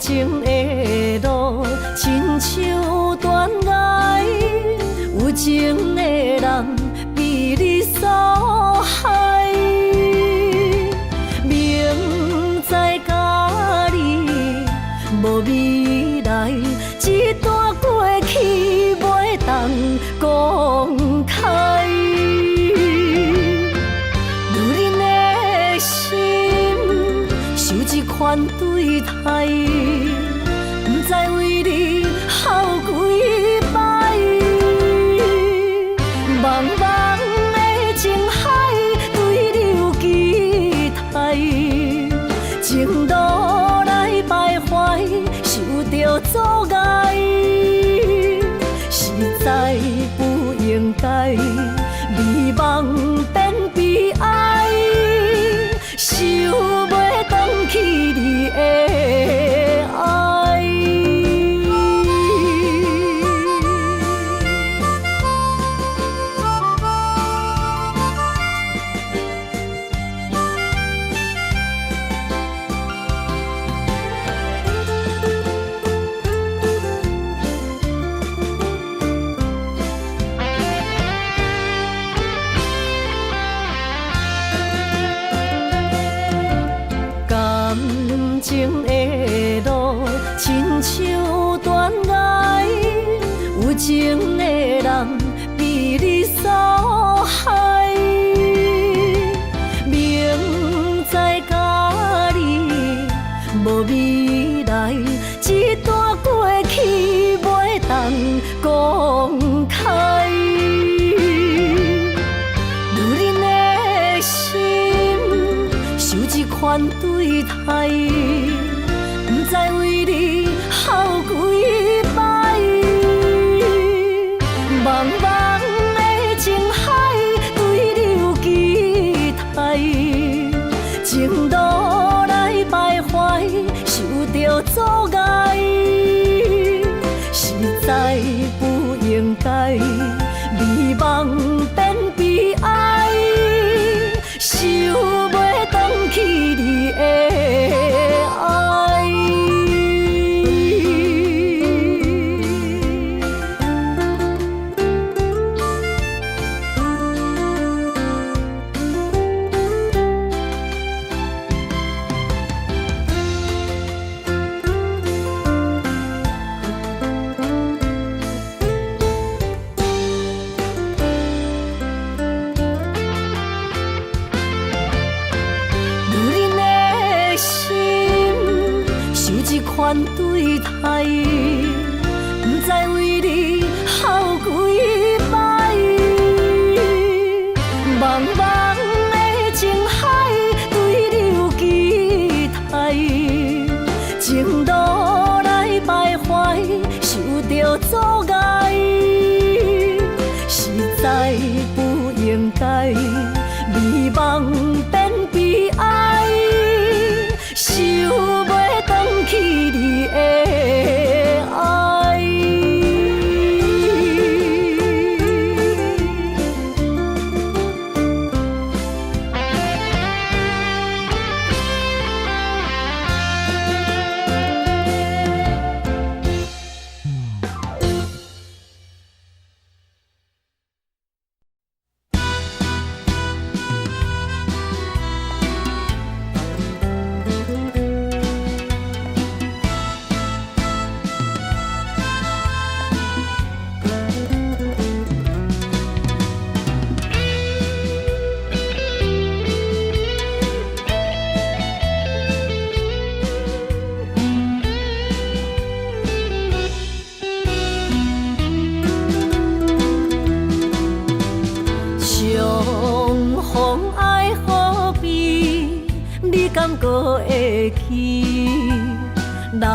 情的路，亲像断崖，有情的人被你所害。明知甲你无未来，一段过去袂当公开。女人的心受这款对待。不知为你耗几摆，茫茫的情海对你有期待，情路来徘徊，受着阻碍，实在不应该，美梦变悲哀。像断崖，有情的人被你扫害，明知甲你无未来，一段过去袂当公开。女人的心受这款对待，不知为你哭几摆。茫茫的情海，对你有期待，情路来徘徊，受着阻碍，实在不应该，美梦变悲哀，想袂返去你的爱。款对待，不知为你哭几摆。茫茫的情海，对你有期待，情路来徘徊，受着阻碍，实在不应该，美梦变悲哀，想袂返去你的爱。感觉会起，留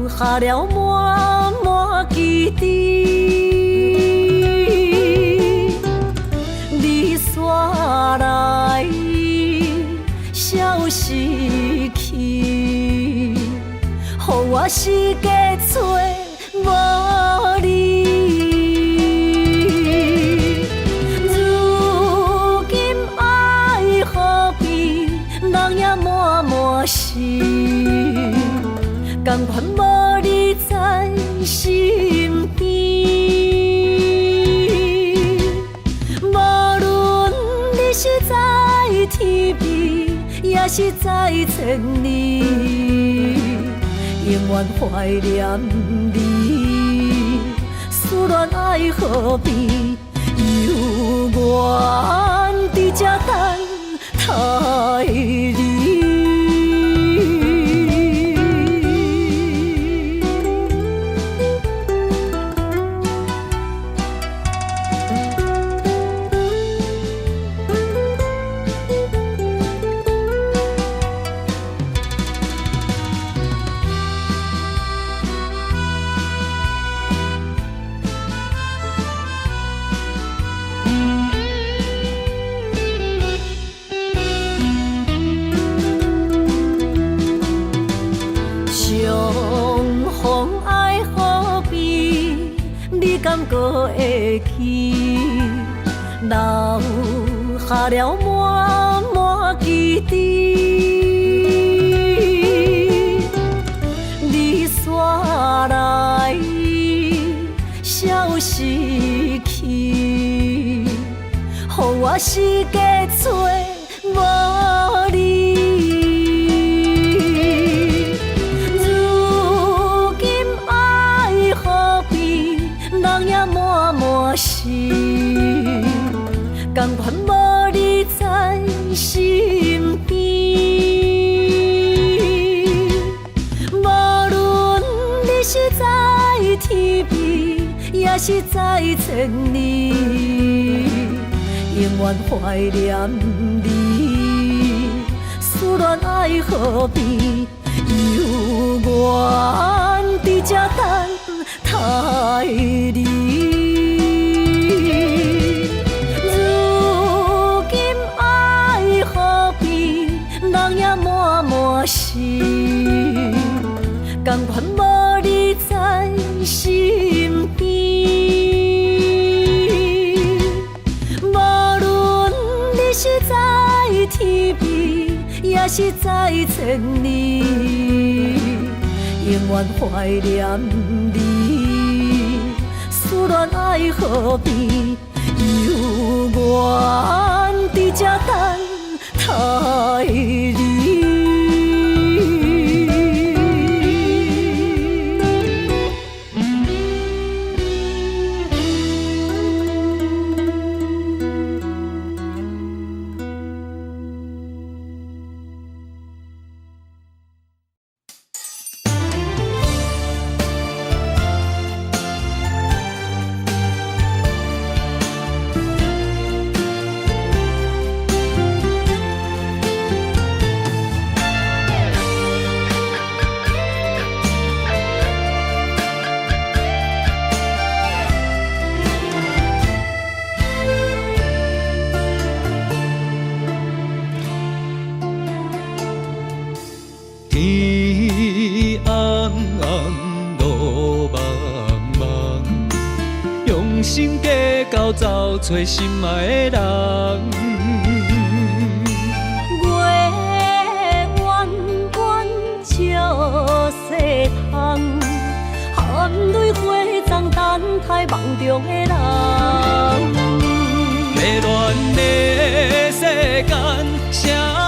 下了满满记忆。你煞来消失去，予我世界找无你。如今爱何必？人也满满是，甘愿无你在身边。无论你是在天边，也是在千里，永远怀念你。思恋爱何必？犹原伫这等待你。感觉会起，留下了满满记忆。你煞来消失去，予我世界找无你。如是在天边，也是在千里，永远怀念你。思恋爱河边，犹原伫这等待你。如今爱河边，人也满满心，甘愿无你在身边。无论你是在天边，也是在千里，永远怀念你。思恋爱河边，犹原伫这等待你。天暗暗，路茫茫，用心计较找找心爱的人。月圆圆照西窗，含泪花丛等待梦中的人。迷乱的世间，啥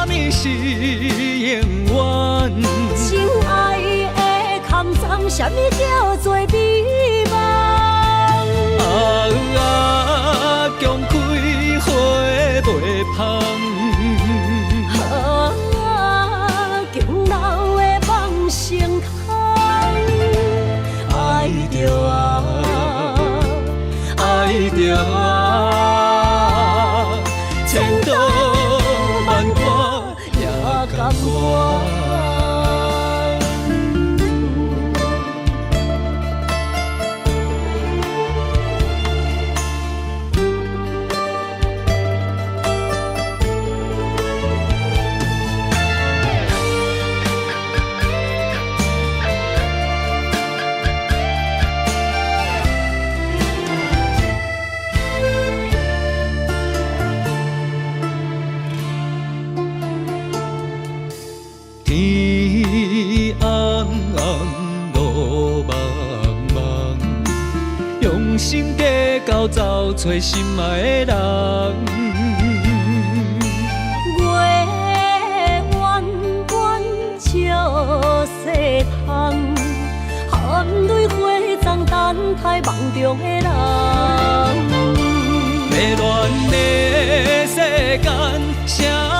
物是永远？情爱的坎藏，啥物叫做美梦？强开花袂芳。强留的梦成空。爱着爱着千刀万剐也甘愿。天暗暗，路茫茫，用心计较找找心爱的人。月圆圆照西窗，含泪花丛等待梦中的人。迷乱的世间，啥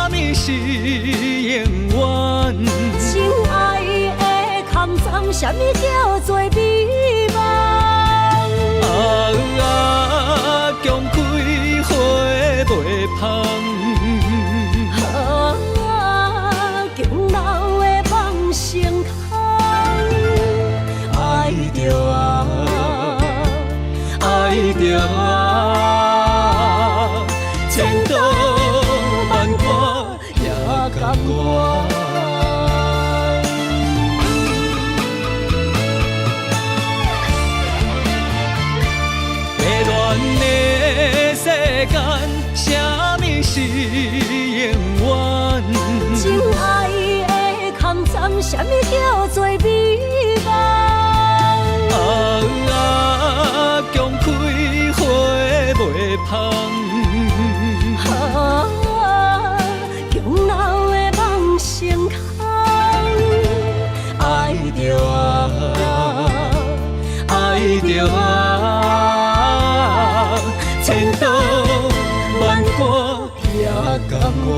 物是永远？情爱的坎藏，啥物叫做美梦？强开花袂芳。强留的梦成空。爱着爱着千刀万剐也甘愿。的世间，啥物是永远？情爱的坎藏，啥物叫做美梦？强开花袂芳。强留的梦成空。爱着爱着千刀万剐也甘愿。